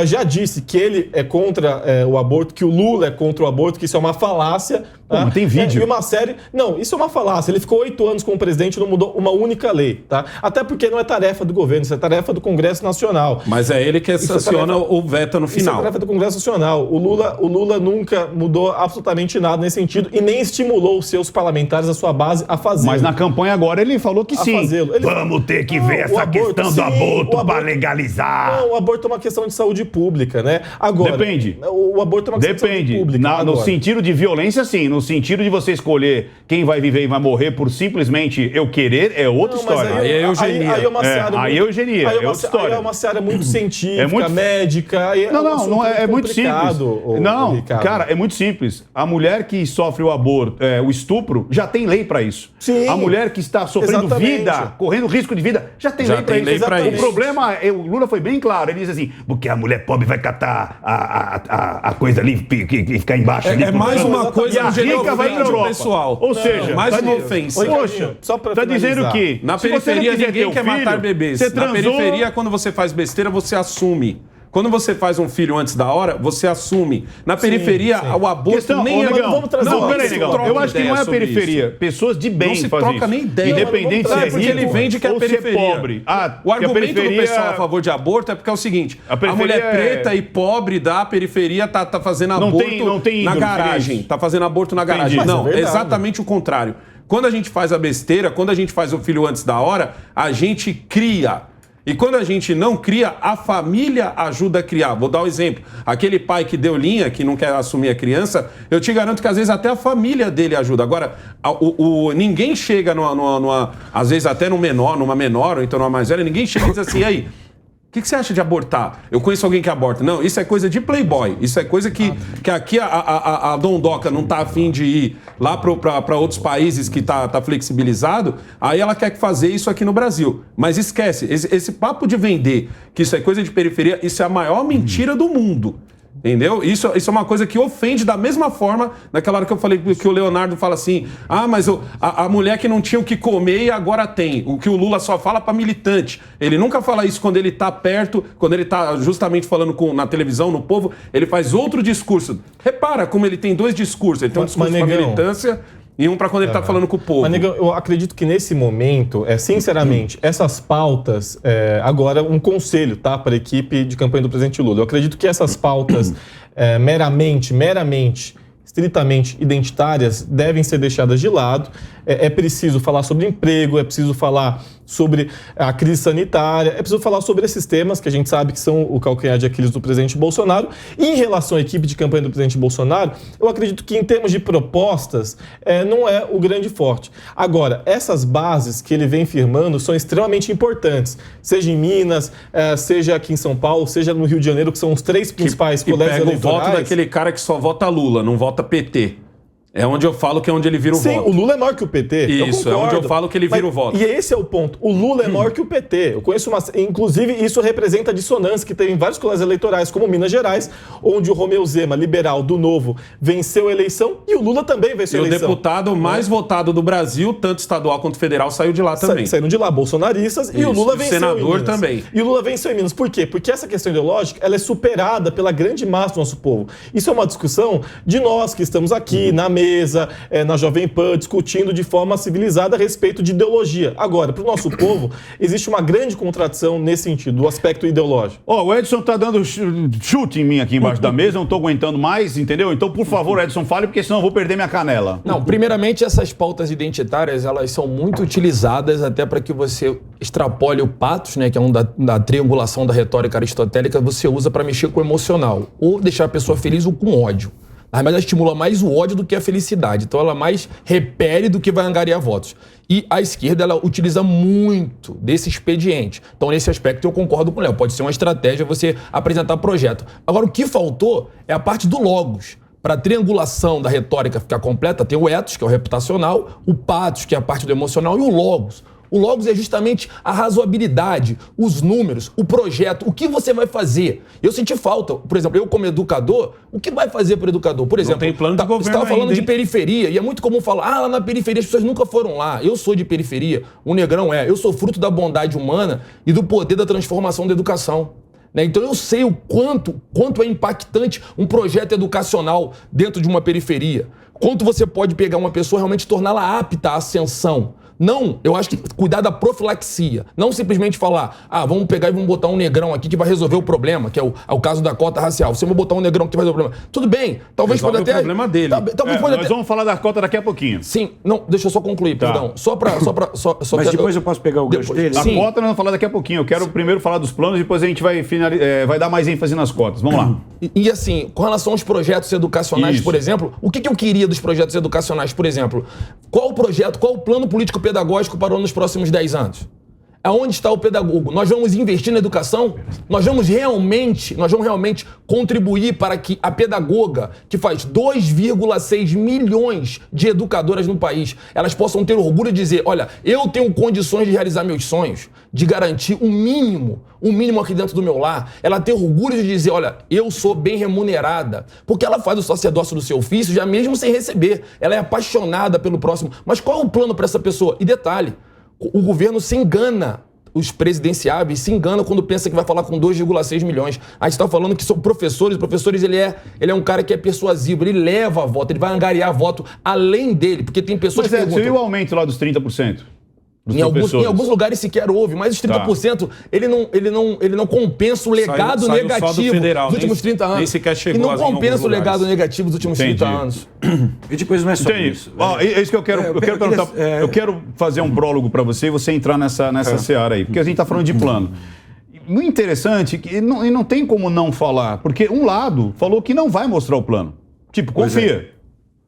já disse que ele é contra o aborto, que o Lula é contra o aborto, que isso é uma falácia. Não tem vídeo. E uma série... Não, isso é uma falácia. Ele ficou 8 anos como presidente e não mudou uma única lei, tá? Até porque não é tarefa do governo, isso é tarefa do Congresso Nacional. Mas é ele que sanciona o veto no final. Isso é tarefa do Congresso Nacional. O Lula nunca mudou absolutamente nada nesse sentido e nem estimulou os seus parlamentares, a sua base, a fazê-lo. Mas na campanha agora ele falou que sim. Vamos ter que ver essa questão do aborto para legalizar. Não, o aborto é uma questão de saúde pública, né? Agora, depende. O aborto é uma questão de saúde pública. No sentido de violência, sim. No sentido de você escolher quem vai viver e vai morrer por simplesmente eu querer, é outra história. Aí é eugenia. Aí é uma seara aí é eugenia, é outra história. Aí é uma seara muito científica, médica. Não é muito simples. Não, cara, é muito simples. A mulher que sofre o aborto, o estupro, já tem lei para isso. Sim, a mulher que está sofrendo vida, correndo risco de vida, já tem lei para isso. O problema, o Lula foi bem claro, ele diz assim, porque a mulher pobre vai catar a coisa ali e ficar embaixo ali. É mais uma coisa que a rica vai para a Europa. Pessoal. Ou seja, mais uma ofensa. Poxa, tá dizendo que na periferia ninguém quer matar bebês. Na periferia, quando você faz besteira, você assume. Quando você faz um filho antes da hora, você assume. Na periferia, o aborto nem é... Vamos trazer peraí, Negão. Eu acho que não é a periferia. Pessoas de bem fazem isso. Não se troca nem ideia. Independente se é porque ele vende que é a periferia. Pobre. O argumento do pessoal a favor de aborto é porque é o seguinte, a mulher preta e pobre da periferia tá fazendo aborto na garagem. Tá fazendo aborto na garagem. Não, é exatamente o contrário. Quando a gente faz a besteira, quando a gente faz o filho antes da hora, a gente cria. E quando a gente não cria, a família ajuda a criar. Vou dar um exemplo. Aquele pai que deu linha, que não quer assumir a criança, eu te garanto que às vezes até a família dele ajuda. Agora, ninguém chega às vezes até numa menor, ou então numa mais velha, ninguém chega e diz assim, e aí, o que você acha de abortar? Eu conheço alguém que aborta. Não, isso é coisa de playboy. Isso é coisa que aqui a Dondoca não tá afim de ir lá para outros países que tá flexibilizado, aí ela quer fazer isso aqui no Brasil. Mas esquece, esse papo de vender que isso é coisa de periferia, isso é a maior mentira do mundo. Entendeu? Isso é uma coisa que ofende da mesma forma, naquela hora que eu falei que o Leonardo fala assim, mas a mulher que não tinha o que comer e agora tem. O que o Lula só fala para militante. Ele nunca fala isso quando ele tá perto, quando ele tá justamente falando na televisão, no povo, ele faz outro discurso. Repara como ele tem dois discursos. Ele tem um discurso para militância e um para quando ele está falando com o povo. Mas, Negão, eu acredito que nesse momento, sinceramente, essas pautas, agora um conselho, tá, para a equipe de campanha do presidente Lula. Eu acredito que essas pautas meramente, estritamente identitárias, devem ser deixadas de lado. É preciso falar sobre emprego, é preciso falar sobre a crise sanitária, é preciso falar sobre esses temas que a gente sabe que são o calcanhar de Aquiles do presidente Bolsonaro. E em relação à equipe de campanha do presidente Bolsonaro, eu acredito que em termos de propostas, não é o grande forte. Agora, essas bases que ele vem firmando são extremamente importantes, seja em Minas, seja aqui em São Paulo, seja no Rio de Janeiro, que são os três principais colégios eleitorais. O voto daquele cara que só vota Lula, não vota PT. É onde eu falo que é onde ele vira o voto. Sim, o Lula é maior que o PT. Isso, é onde eu falo que ele vira o voto. E esse é o ponto. O Lula é maior que o PT. Eu conheço uma... Inclusive, isso representa a dissonância que tem em vários colégios eleitorais, como Minas Gerais, onde o Romeu Zema, liberal do Novo, venceu a eleição e o Lula também venceu a eleição. E o deputado mais votado do Brasil, tanto estadual quanto federal, saiu de lá também. Saíram de lá, bolsonaristas, e o Lula venceu senador em Minas. também. E o Lula venceu em Minas. Por quê? Porque essa questão ideológica, ela é superada pela grande massa do nosso povo. Isso é uma discussão de nós que estamos aqui na mesa, na Jovem Pan, discutindo de forma civilizada a respeito de ideologia. Agora, para o nosso povo, existe uma grande contradição nesse sentido, do aspecto ideológico. O Edson tá dando chute em mim aqui embaixo da mesa, não tô aguentando mais, entendeu? Então, por favor, Edson, fale, porque senão eu vou perder minha canela. Não, primeiramente, essas pautas identitárias, elas são muito utilizadas até para que você extrapole o patos, né, que é da triangulação da retórica aristotélica, você usa para mexer com o emocional, ou deixar a pessoa feliz ou com ódio. Mas ela estimula mais o ódio do que a felicidade. Então ela mais repele do que vai angariar votos. E a esquerda, ela utiliza muito desse expediente. Então, nesse aspecto, eu concordo com o Léo. Pode ser uma estratégia você apresentar projeto. Agora, o que faltou é a parte do logos. Para a triangulação da retórica ficar completa, tem o ethos, que é o reputacional, o pathos, que é a parte do emocional, e o logos. O logos é justamente a razoabilidade, os números, o projeto, o que você vai fazer. Eu senti falta, por exemplo, eu como educador, o que vai fazer para o educador? Por exemplo, não tem plano de governo você estava falando ainda, de periferia, e é muito comum falar, lá na periferia as pessoas nunca foram lá. Eu sou de periferia, o Negrão é. Eu sou fruto da bondade humana e do poder da transformação da educação. Então eu sei o quanto é impactante um projeto educacional dentro de uma periferia. Quanto você pode pegar uma pessoa e realmente torná-la apta à ascensão. Não, eu acho que cuidar da profilaxia. Não simplesmente falar, vamos pegar e vamos botar um negrão aqui que vai resolver o problema, que é o caso da cota racial. Você vai botar um negrão que vai resolver o problema. Tudo bem, talvez pode até... o problema dele. Nós vamos falar da cota daqui a pouquinho. Sim, não, deixa eu só concluir, perdão. Mas depois eu posso pegar o gancho dele? A cota nós vamos falar daqui a pouquinho. Eu quero primeiro falar dos planos, depois a gente vai dar mais ênfase nas cotas. Vamos lá. E assim, com relação aos projetos educacionais, por exemplo, o que eu queria dos projetos educacionais, por exemplo? Qual o projeto, qual o plano político-pedagógico para nos próximos 10 anos? Aonde está o pedagogo? Nós vamos investir na educação? Nós vamos realmente contribuir para que a pedagoga, que faz 2,6 milhões de educadoras no país, elas possam ter orgulho de dizer, olha, eu tenho condições de realizar meus sonhos, de garantir um mínimo aqui dentro do meu lar. Ela ter orgulho de dizer, olha, eu sou bem remunerada, porque ela faz o sacerdócio do seu ofício já mesmo sem receber. Ela é apaixonada pelo próximo. Mas qual é o plano para essa pessoa? E detalhe, o governo se engana, os presidenciáveis se enganam quando pensa que vai falar com 2,6 milhões. A gente está falando que são professores. Professores, ele é um cara que é persuasivo, ele leva a voto, ele vai angariar voto além dele, porque tem pessoas que perguntam... Você viu o aumento lá dos 30%? Em alguns lugares sequer houve, mas os 30% ele não compensa o legado negativo federal, dos últimos 30 anos. Nem sequer chegou. E não compensa o legado negativo dos últimos 30 anos. E depois não é só isso. É isso que eu quero perguntar. Eu quero fazer um prólogo para você e você entrar nessa seara aí, porque a gente está falando de plano. Muito interessante, e não tem como não falar, porque um lado falou que não vai mostrar o plano. Tipo, confia.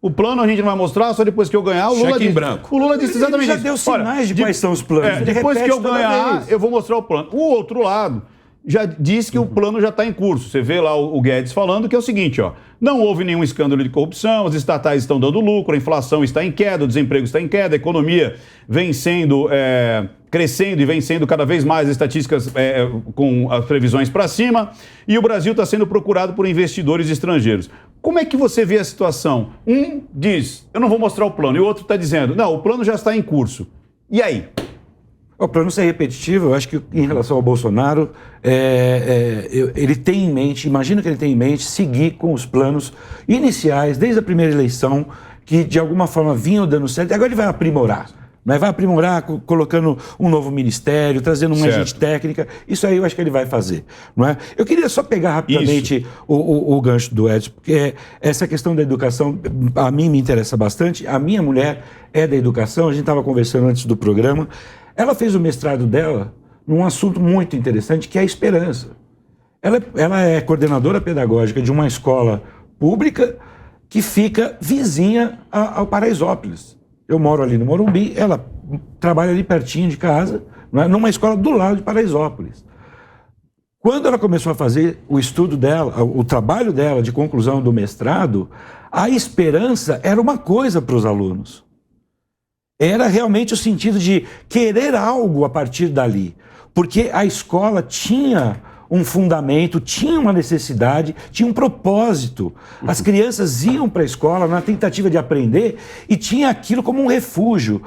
O plano a gente não vai mostrar, só depois que eu ganhar. O Lula disse exatamente isso. Ele já deu sinais de quais são os planos. Depois que eu ganhar, eu vou mostrar o plano. O outro lado já disse que o plano já está em curso. Você vê lá o Guedes falando que é o seguinte, não houve nenhum escândalo de corrupção, as estatais estão dando lucro, a inflação está em queda, o desemprego está em queda, a economia vem sendo crescendo e vem sendo cada vez mais as estatísticas com as previsões para cima, e o Brasil está sendo procurado por investidores estrangeiros. Como é que você vê a situação? Um diz, eu não vou mostrar o plano, e o outro está dizendo, não, o plano já está em curso. E aí? Para não ser repetitivo, eu acho que em relação ao Bolsonaro, ele tem em mente, imagino que ele tem em mente, seguir com os planos iniciais, desde a primeira eleição, que de alguma forma vinham dando certo, e agora ele vai aprimorar. Vai aprimorar colocando um novo ministério, trazendo uma agente técnica. Isso aí eu acho que ele vai fazer. Não é? Eu queria só pegar rapidamente o gancho do Edson, porque essa questão da educação, a mim me interessa bastante. A minha mulher é da educação, a gente estava conversando antes do programa. Ela fez o mestrado dela num assunto muito interessante, que é a esperança. Ela é coordenadora pedagógica de uma escola pública que fica vizinha ao Paraisópolis. Eu moro ali no Morumbi, ela trabalha ali pertinho de casa, numa escola do lado de Paraisópolis. Quando ela começou a fazer o estudo dela, o trabalho dela de conclusão do mestrado, a esperança era uma coisa para os alunos. Era realmente o sentido de querer algo a partir dali. Porque a escola tinha um fundamento, tinha uma necessidade, tinha um propósito. As crianças iam para a escola na tentativa de aprender e tinha aquilo como um refúgio.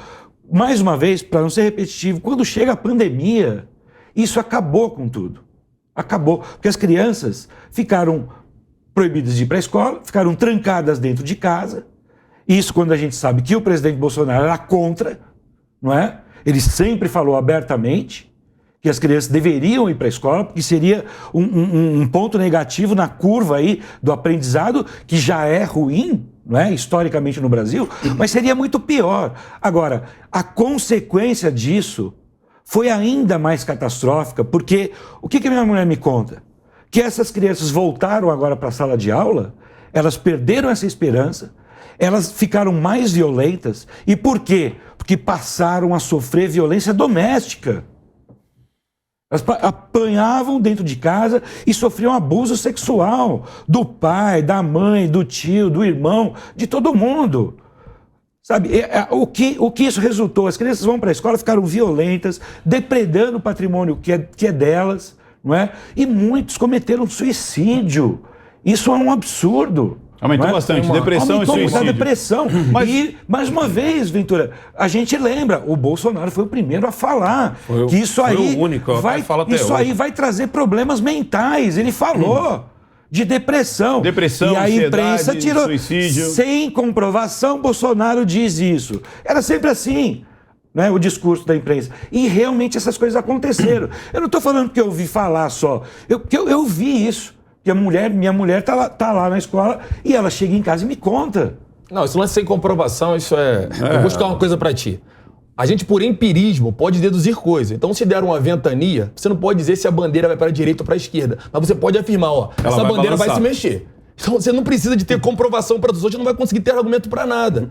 Mais uma vez, para não ser repetitivo, quando chega a pandemia, isso acabou com tudo. Acabou. Porque as crianças ficaram proibidas de ir para a escola, ficaram trancadas dentro de casa. Isso quando a gente sabe que o presidente Bolsonaro era contra, não é? Ele sempre falou abertamente que as crianças deveriam ir para a escola, porque seria um ponto negativo na curva aí do aprendizado, que já é ruim, não é? Historicamente no Brasil, mas seria muito pior. Agora, a consequência disso foi ainda mais catastrófica, porque o que minha mulher me conta? Que essas crianças voltaram agora para a sala de aula, elas perderam essa esperança, elas ficaram mais violentas. E por quê? Porque passaram a sofrer violência doméstica. Elas apanhavam dentro de casa e sofriam abuso sexual do pai, da mãe, do tio, do irmão, de todo mundo. Sabe, o que isso resultou? As crianças vão para a escola, ficaram violentas, depredando o patrimônio que é delas, não é? E muitos cometeram suicídio. Isso é um absurdo. Aumentou bastante, depressão e suicídio. Depressão. E, mais uma vez, Ventura, a gente lembra, o Bolsonaro foi o primeiro a falar que isso aí vai trazer problemas mentais. Ele falou de depressão. Depressão, e a imprensa tirou, suicídio. Sem comprovação, Bolsonaro diz isso. Era sempre assim, né, o discurso da imprensa. E realmente essas coisas aconteceram. Eu não estou falando que eu ouvi falar só, eu vi isso. Que minha mulher tá lá na escola e ela chega em casa e me conta. Não, isso não é sem comprovação, isso é... Eu vou explicar uma coisa pra ti. A gente, por empirismo, pode deduzir coisas. Então, se der uma ventania, você não pode dizer se a bandeira vai para a direita ou para a esquerda. Mas você pode afirmar, essa bandeira vai se mexer. Então, você não precisa de ter comprovação para os outros, não vai conseguir ter argumento para nada.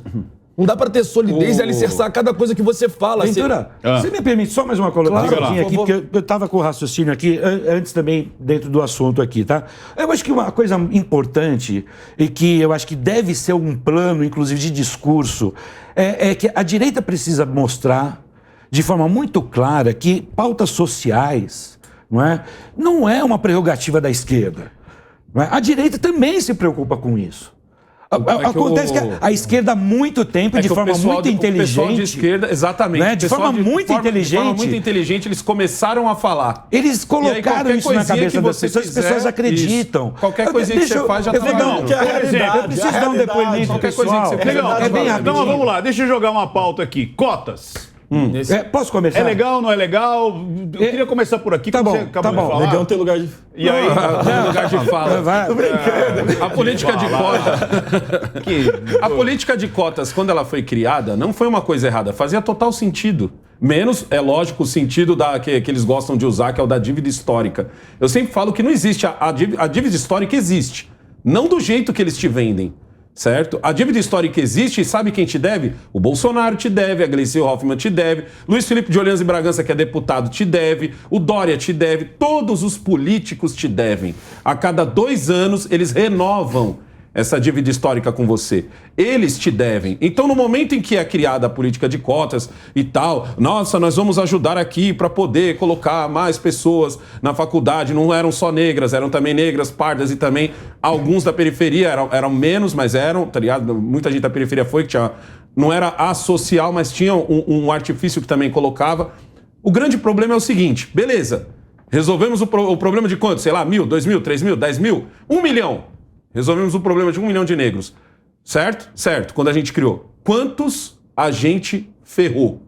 Não dá para ter solidez e alicerçar cada coisa que você fala. Ventura, você me permite só mais uma colocação aqui, porque eu estava com o raciocínio aqui, antes também, dentro do assunto aqui, tá? Eu acho que uma coisa importante, e que eu acho que deve ser um plano, inclusive, de discurso, é que a direita precisa mostrar, de forma muito clara, que pautas sociais não é uma prerrogativa da esquerda. Não é? A direita também se preocupa com isso. Acontece que a esquerda há muito tempo, de forma muito inteligente... O pessoal de esquerda, exatamente. Né? De forma muito inteligente, eles começaram a falar. Eles colocaram isso na cabeça das pessoas, as pessoas acreditam. Isso. Qualquer coisinha que você faz já está valendo. Eu preciso dar um depoimento qualquer coisinha que você faz. É bem rapidinho. Então vamos lá, deixa eu jogar uma pauta aqui. Cotas. Posso começar? É legal, não é legal? Eu queria começar por aqui, tá bom, você acabou de falar. Legal ter lugar de... E aí? Lugar de fala. Tô brincando. A política de cotas... A política de cotas, quando ela foi criada, não foi uma coisa errada. Fazia total sentido. Menos, é lógico, o sentido que eles gostam de usar, que é o da dívida histórica. Eu sempre falo que não existe. A dívida histórica existe. Não do jeito que eles te vendem. Certo? A dívida histórica existe e sabe quem te deve? O Bolsonaro te deve, a Gleisi Hoffmann te deve, Luiz Felipe de Orleans e Bragança, que é deputado, te deve, o Dória te deve, todos os políticos te devem. A cada 2 anos eles renovam essa dívida histórica com você. Eles te devem. Então, no momento em que é criada a política de cotas e tal, nossa, nós vamos ajudar aqui para poder colocar mais pessoas na faculdade. Não eram só negras, eram também negras, pardas e também alguns da periferia. Eram menos, mas eram, tá ligado? Muita gente da periferia foi, que tinha, não era associal, mas tinha um artifício que também colocava. O grande problema é o seguinte, beleza, resolvemos o problema de quanto? Sei lá, 1.000, 2.000, 3.000, 10.000, 1 milhão. Resolvemos o problema de 1 milhão de negros. Certo? Certo, quando a gente criou. Quantos a gente ferrou?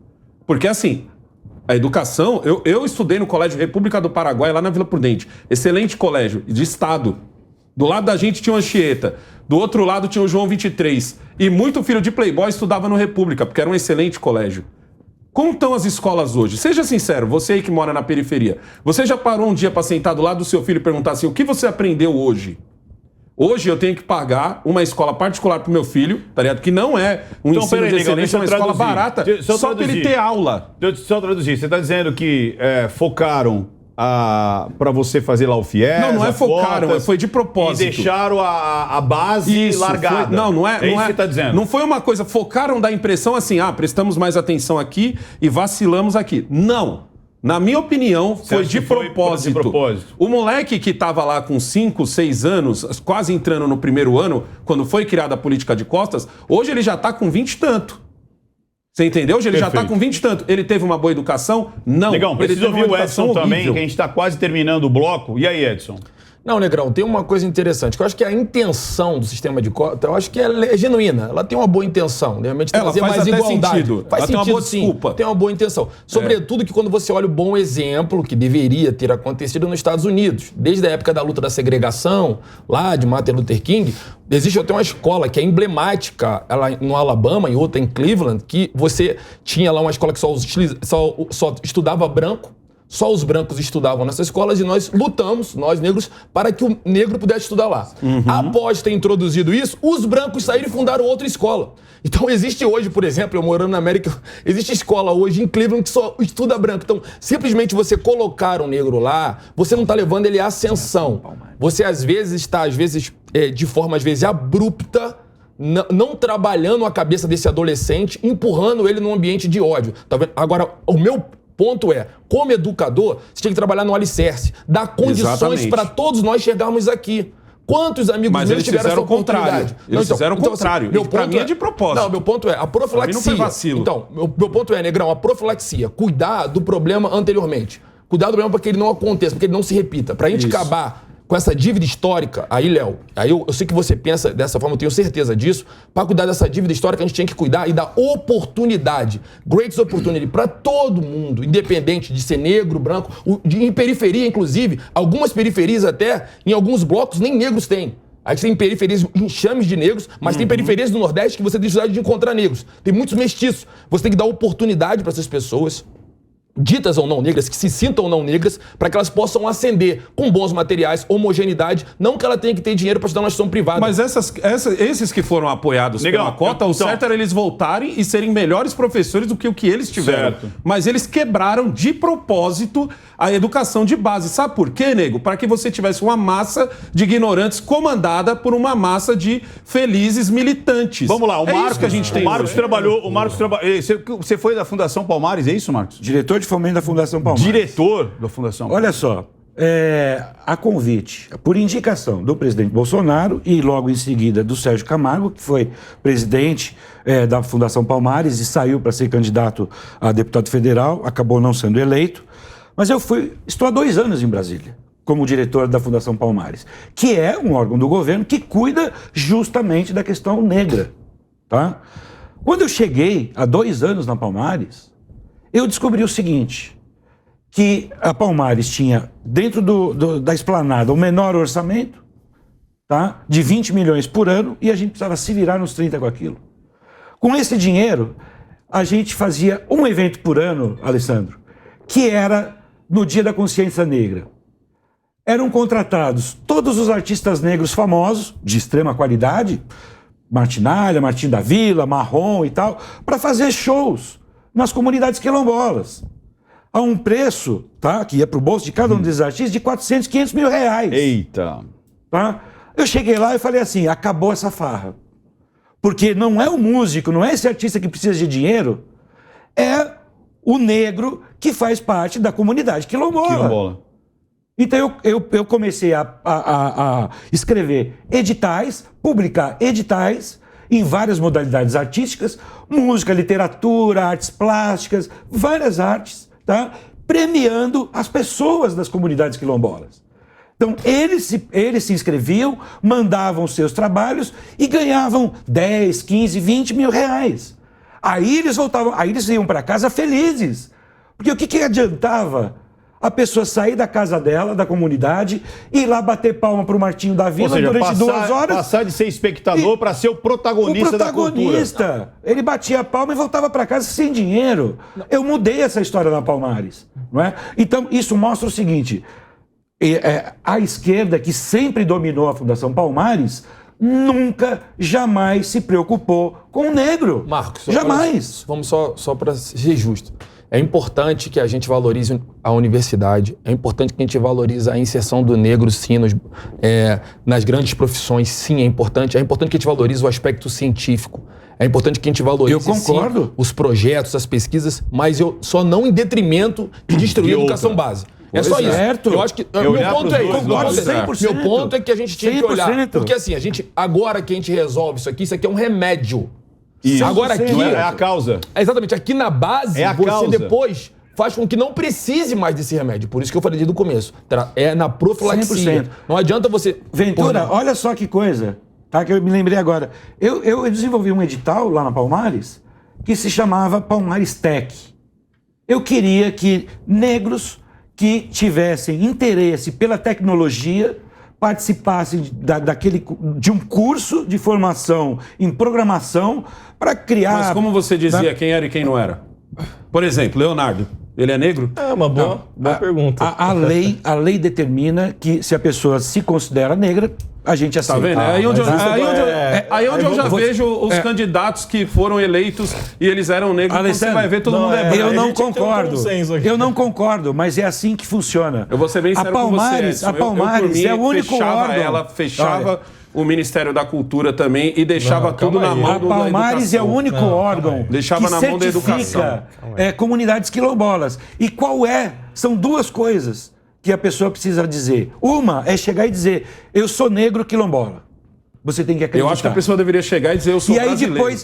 Porque assim, a educação... Eu estudei no Colégio República do Paraguai, lá na Vila Prudente. Excelente colégio, de estado. Do lado da gente tinha o Anchieta. Do outro lado tinha o João 23. E muito filho de playboy estudava no República, porque era um excelente colégio. Como estão as escolas hoje? Seja sincero, você aí que mora na periferia. Você já parou um dia para sentar do lado do seu filho e perguntar assim, o que você aprendeu hoje? Hoje eu tenho que pagar uma escola particular pro meu filho, tá ligado? Que não é um ensino de excelência, é uma escola barata, só para ele ter aula. Deixa eu só traduzir. Você está dizendo que focaram para você fazer lá o FIES. Não é focaram, cotas, foi de propósito. E deixaram a base largada. Foi, não é. É isso que você tá dizendo. Não foi uma coisa, focaram da impressão assim, prestamos mais atenção aqui e vacilamos aqui. Não. Na minha opinião, foi de propósito. O moleque que estava lá com 5, 6 anos, quase entrando no primeiro ano, quando foi criada a política de cotas, hoje ele já está com 20 e tanto. Você entendeu? Hoje ele já está com 20 e tanto. Ele teve uma boa educação? Não. Legal, precisa ouvir o Edson horrível. também, que a gente está quase terminando o bloco. E aí, Edson? Não, Negrão, tem uma coisa interessante, que eu acho que a intenção do sistema de cota, eu acho que ela é genuína, ela tem uma boa intenção, realmente trazer mais igualdade. Sentido. Faz ela sentido, tem uma boa sim, desculpa. tem uma boa intenção. Sobretudo que quando você olha o bom exemplo que deveria ter acontecido nos Estados Unidos, desde a época da luta da segregação, lá de Martin Luther King, existe até uma escola que é emblemática, ela no Alabama e outra em Cleveland, que você tinha lá uma escola que só estudava branco. Só os brancos estudavam nessas escolas e nós lutamos, nós negros, para que o negro pudesse estudar lá. Após ter introduzido isso, os brancos saíram e fundaram outra escola. Então existe hoje, por exemplo, eu morando na América, existe escola hoje em Cleveland que só estuda branco. Então, simplesmente você colocar um negro lá, você não está levando ele à ascensão. Você às vezes está, de forma às vezes abrupta, não trabalhando a cabeça desse adolescente, empurrando ele num ambiente de ódio. Tá vendo? Agora, o meu ponto é, como educador, você tem que trabalhar no alicerce, dar condições para todos nós chegarmos aqui. Quantos amigos meus tiveram essa oportunidade? Eles fizeram o contrário. Para mim é de propósito. Não, meu ponto é a profilaxia. Não foi vacilo. Então, meu ponto é, Negrão, a profilaxia. Cuidar do problema anteriormente. Cuidar do problema para que ele não aconteça, para que ele não se repita. Para a gente acabar com essa dívida histórica, aí, Léo, eu sei que você pensa dessa forma, eu tenho certeza disso. Para cuidar dessa dívida histórica, a gente tem que cuidar e dar oportunidade, great opportunity, para todo mundo, independente de ser negro, branco, em periferia, inclusive, algumas periferias até, em alguns blocos, nem negros têm. A gente tem periferias, enxames de negros, mas tem periferias do Nordeste que você tem dificuldade de encontrar negros. Tem muitos mestiços. Você tem que dar oportunidade para essas pessoas, ditas ou não negras, que se sintam ou não negras, para que elas possam ascender com bons materiais, homogeneidade, não que ela tenha que ter dinheiro para estudar na instituição privada. Mas esses que foram apoiados pela cota, o certo era eles voltarem e serem melhores professores do que o que eles tiveram. Certo. Mas eles quebraram de propósito a educação de base. Sabe por quê, nego? Para que você tivesse uma massa de ignorantes comandada por uma massa de felizes militantes. Vamos lá, o Marcos, isso que a gente tem. O Marcos trabalhou. Você foi da Fundação Palmares, é isso, Marcos? Diretor de fomento da Fundação Palmares. Diretor da Fundação Palmares. Olha só, a convite, por indicação do presidente Bolsonaro e logo em seguida do Sérgio Camargo, que foi presidente da Fundação Palmares e saiu para ser candidato a deputado federal, acabou não sendo eleito. Mas estou há 2 anos em Brasília, como diretor da Fundação Palmares, que é um órgão do governo que cuida justamente da questão negra. Tá? Quando eu cheguei há 2 anos na Palmares, eu descobri o seguinte, que a Palmares tinha, dentro da esplanada, o menor orçamento, tá? De 20 milhões por ano, e a gente precisava se virar nos 30 com aquilo. Com esse dinheiro, a gente fazia um evento por ano, Alessandro, que era no Dia da Consciência Negra. Eram contratados todos os artistas negros famosos, de extrema qualidade, Martinalha, Martim da Vila, Marrom e tal, para fazer shows nas comunidades quilombolas, a um preço, tá, que ia para o bolso de cada um desses artistas, de 400, 500 mil reais. Eita! Tá? Eu cheguei lá e falei assim, acabou essa farra. Porque não é o músico, não é esse artista que precisa de dinheiro, é o negro que faz parte da comunidade quilombola. Então eu comecei a escrever editais, publicar editais em várias modalidades artísticas, música, literatura, artes plásticas, várias artes, tá? Premiando as pessoas das comunidades quilombolas. Então eles se inscreviam, mandavam seus trabalhos e ganhavam 10, 15, 20 mil reais. Aí eles voltavam, aí eles iam para casa felizes. Porque o que adiantava a pessoa sair da casa dela, da comunidade, ir lá bater palma pro Martinho da Vila durante 2 horas. Passar de ser espectador para ser o protagonista da cultura. Ele batia a palma e voltava para casa sem dinheiro. Eu mudei essa história na Palmares. Não é? Então, isso mostra o seguinte, a esquerda, que sempre dominou a Fundação Palmares, nunca, jamais se preocupou com o negro. Marcos, jamais. Vamos só para ser justo. É importante que a gente valorize a universidade, é importante que a gente valorize a inserção do negro, sim, nas grandes profissões, sim, é importante que a gente valorize o aspecto científico, é importante que a gente valorize, sim, os projetos, as pesquisas, mas só não em detrimento de destruir a educação base. É só isso. Certo. Eu acho que meu ponto é isso. Meu ponto é que a gente tinha que olhar, porque assim, agora que a gente resolve isso aqui é um remédio. Isso. Agora aqui é a causa. Exatamente. Aqui na base, você depois faz com que não precise mais desse remédio. Por isso que eu falei desde o começo. É na profilaxia. 100%. Não adianta você... Ventura, olha só que coisa, tá? Que eu me lembrei agora. Eu desenvolvi um edital lá na Palmares que se chamava Palmares Tech. Eu queria que negros que tivessem interesse pela tecnologia participassem de um curso de formação em programação para criar... Mas como você dizia quem era e quem não era? Por exemplo, Leonardo, ele é negro? É uma boa pergunta. A lei determina que se a pessoa se considera negra, a gente aceita. Tá vendo? Aí onde eu já vejo os candidatos que foram eleitos e eles eram negros, você vai ver todo mundo é branco. Eu não concordo. Eu não concordo, mas é assim que funciona. Eu vou ser bem sério com você. A Palmares é o único órgão. Ela fechava o Ministério da Cultura também e deixava tudo na mão da educação. A Palmares é o único órgão deixava na mão da educação. Comunidades quilombolas. E são duas coisas que a pessoa precisa dizer. Uma é chegar e dizer, eu sou negro quilombola. Você tem que acreditar. Eu acho que a pessoa deveria chegar e dizer, eu sou brasileiro.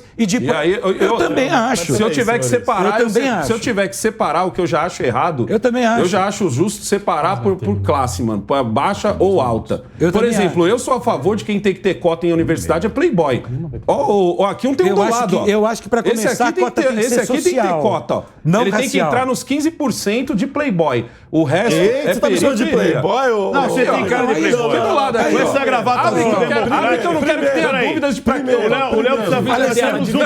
Eu também acho. Se eu tiver que separar, se eu tiver que separar o que eu já acho errado, eu também acho. Eu já acho justo separar por classe, mano, por baixa ou alta. Por exemplo, eu sou a favor de quem tem que ter cota em universidade é playboy. Aqui um tem um do lado. Eu acho que para começar a cota tem que ser social. Esse aqui tem que ter cota, ó. Não ele racial. tem que entrar nos 15% de playboy. O resto você tá precisando de playboy? Não, você tem cara de playboy. Aqui do lado aqui, com essa gravata abre que eu não quero que tenha dúvidas de pra quê. O Léo precisa fazer um zoom.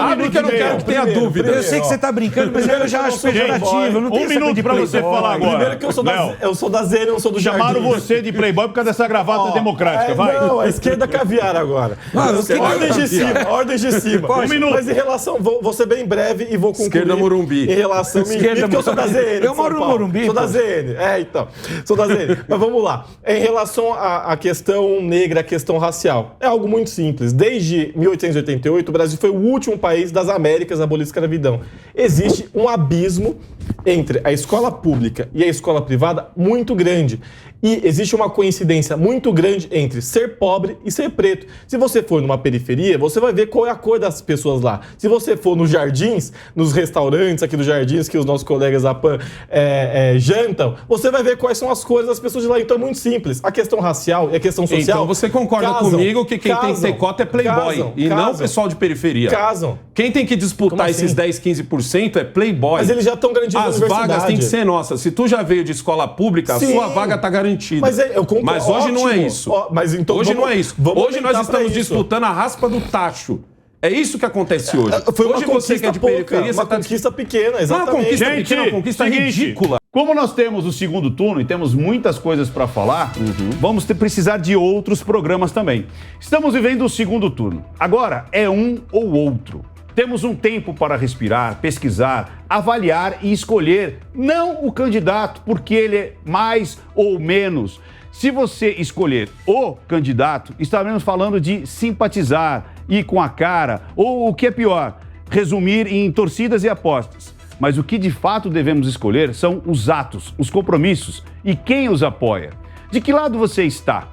Abre que eu não quero que tenha dúvida. Eu sei que você tá brincando, mas eu já acho pejorativo. Eu não tenho um minuto pra você falar agora. Primeiro que eu sou da Zene, eu não sou do Jardim. Chamaram você de playboy por causa dessa gravata democrática, vai. Não, a esquerda caviar agora. Ordem de cima. Um minuto. Mas em relação, vou ser bem breve e vou concluir. Esquerda Morumbi. Em relação, porque eu sou da ZN. Eu moro no Morumbi. Sou da ZN. Então. Sou da ZN. Mas vamos lá. Em relação à questão negra, à questão racial, é algo muito simples. Desde 1888, o Brasil foi o último país das Américas a abolir a escravidão. Existe um abismo entre a escola pública e a escola privada muito grande. E existe uma coincidência muito grande entre ser pobre e ser preto. Se você for numa periferia, você vai ver qual é a cor das pessoas lá. Se você for nos jardins, nos restaurantes aqui dos jardins, que os nossos colegas da PAN jantam, você vai ver quais são as cores das pessoas de lá. Então é muito simples. A questão racial e a questão social... Então você concorda comigo que quem tem que ter cota é playboy e não o pessoal de periferia. Quem tem que disputar esses 10, 15% é playboy. Mas eles já estão garantindo a universidade. As vagas têm que ser nossas. Se tu já veio de escola pública, Sim. a sua vaga está garantida. Mas hoje não é isso. Hoje não é isso. Hoje nós estamos disputando a raspa do tacho. É isso que acontece hoje. Foi uma hoje conquista você que é de pouca, periferia, uma conquista pequena, exatamente. Não, uma conquista pequena, uma conquista ridícula. Como nós temos o segundo turno e temos muitas coisas para falar, vamos precisar de outros programas também. Estamos vivendo o segundo turno. Agora é um ou outro. Temos um tempo para respirar, pesquisar, avaliar e escolher, não o candidato porque ele é mais ou menos. Se você escolher o candidato, estaremos falando de simpatizar, ir com a cara, ou o que é pior, resumir em torcidas e apostas. Mas o que de fato devemos escolher são os atos, os compromissos e quem os apoia. De que lado você está?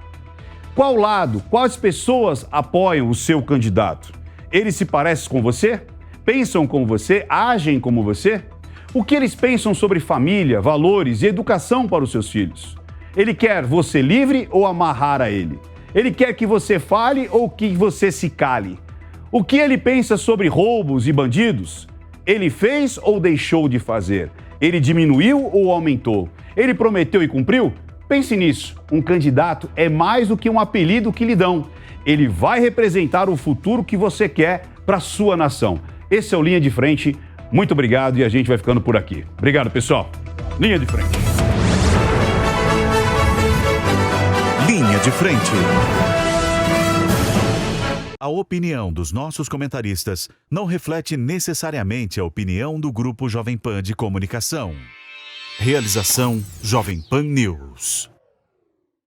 Qual lado, quais pessoas apoiam o seu candidato? Eles se parecem com você? Pensam como você? Agem como você? O que eles pensam sobre família, valores e educação para os seus filhos? Ele quer você livre ou amarrar a ele? Ele quer que você fale ou que você se cale? O que ele pensa sobre roubos e bandidos? Ele fez ou deixou de fazer? Ele diminuiu ou aumentou? Ele prometeu e cumpriu? Pense nisso. Um candidato é mais do que um apelido que lhe dão. Ele vai representar o futuro que você quer para a sua nação. Esse é o Linha de Frente. Muito obrigado e a gente vai ficando por aqui. Obrigado, pessoal. Linha de Frente. Linha de Frente. A opinião dos nossos comentaristas não reflete necessariamente a opinião do Grupo Jovem Pan de Comunicação. Realização Jovem Pan News.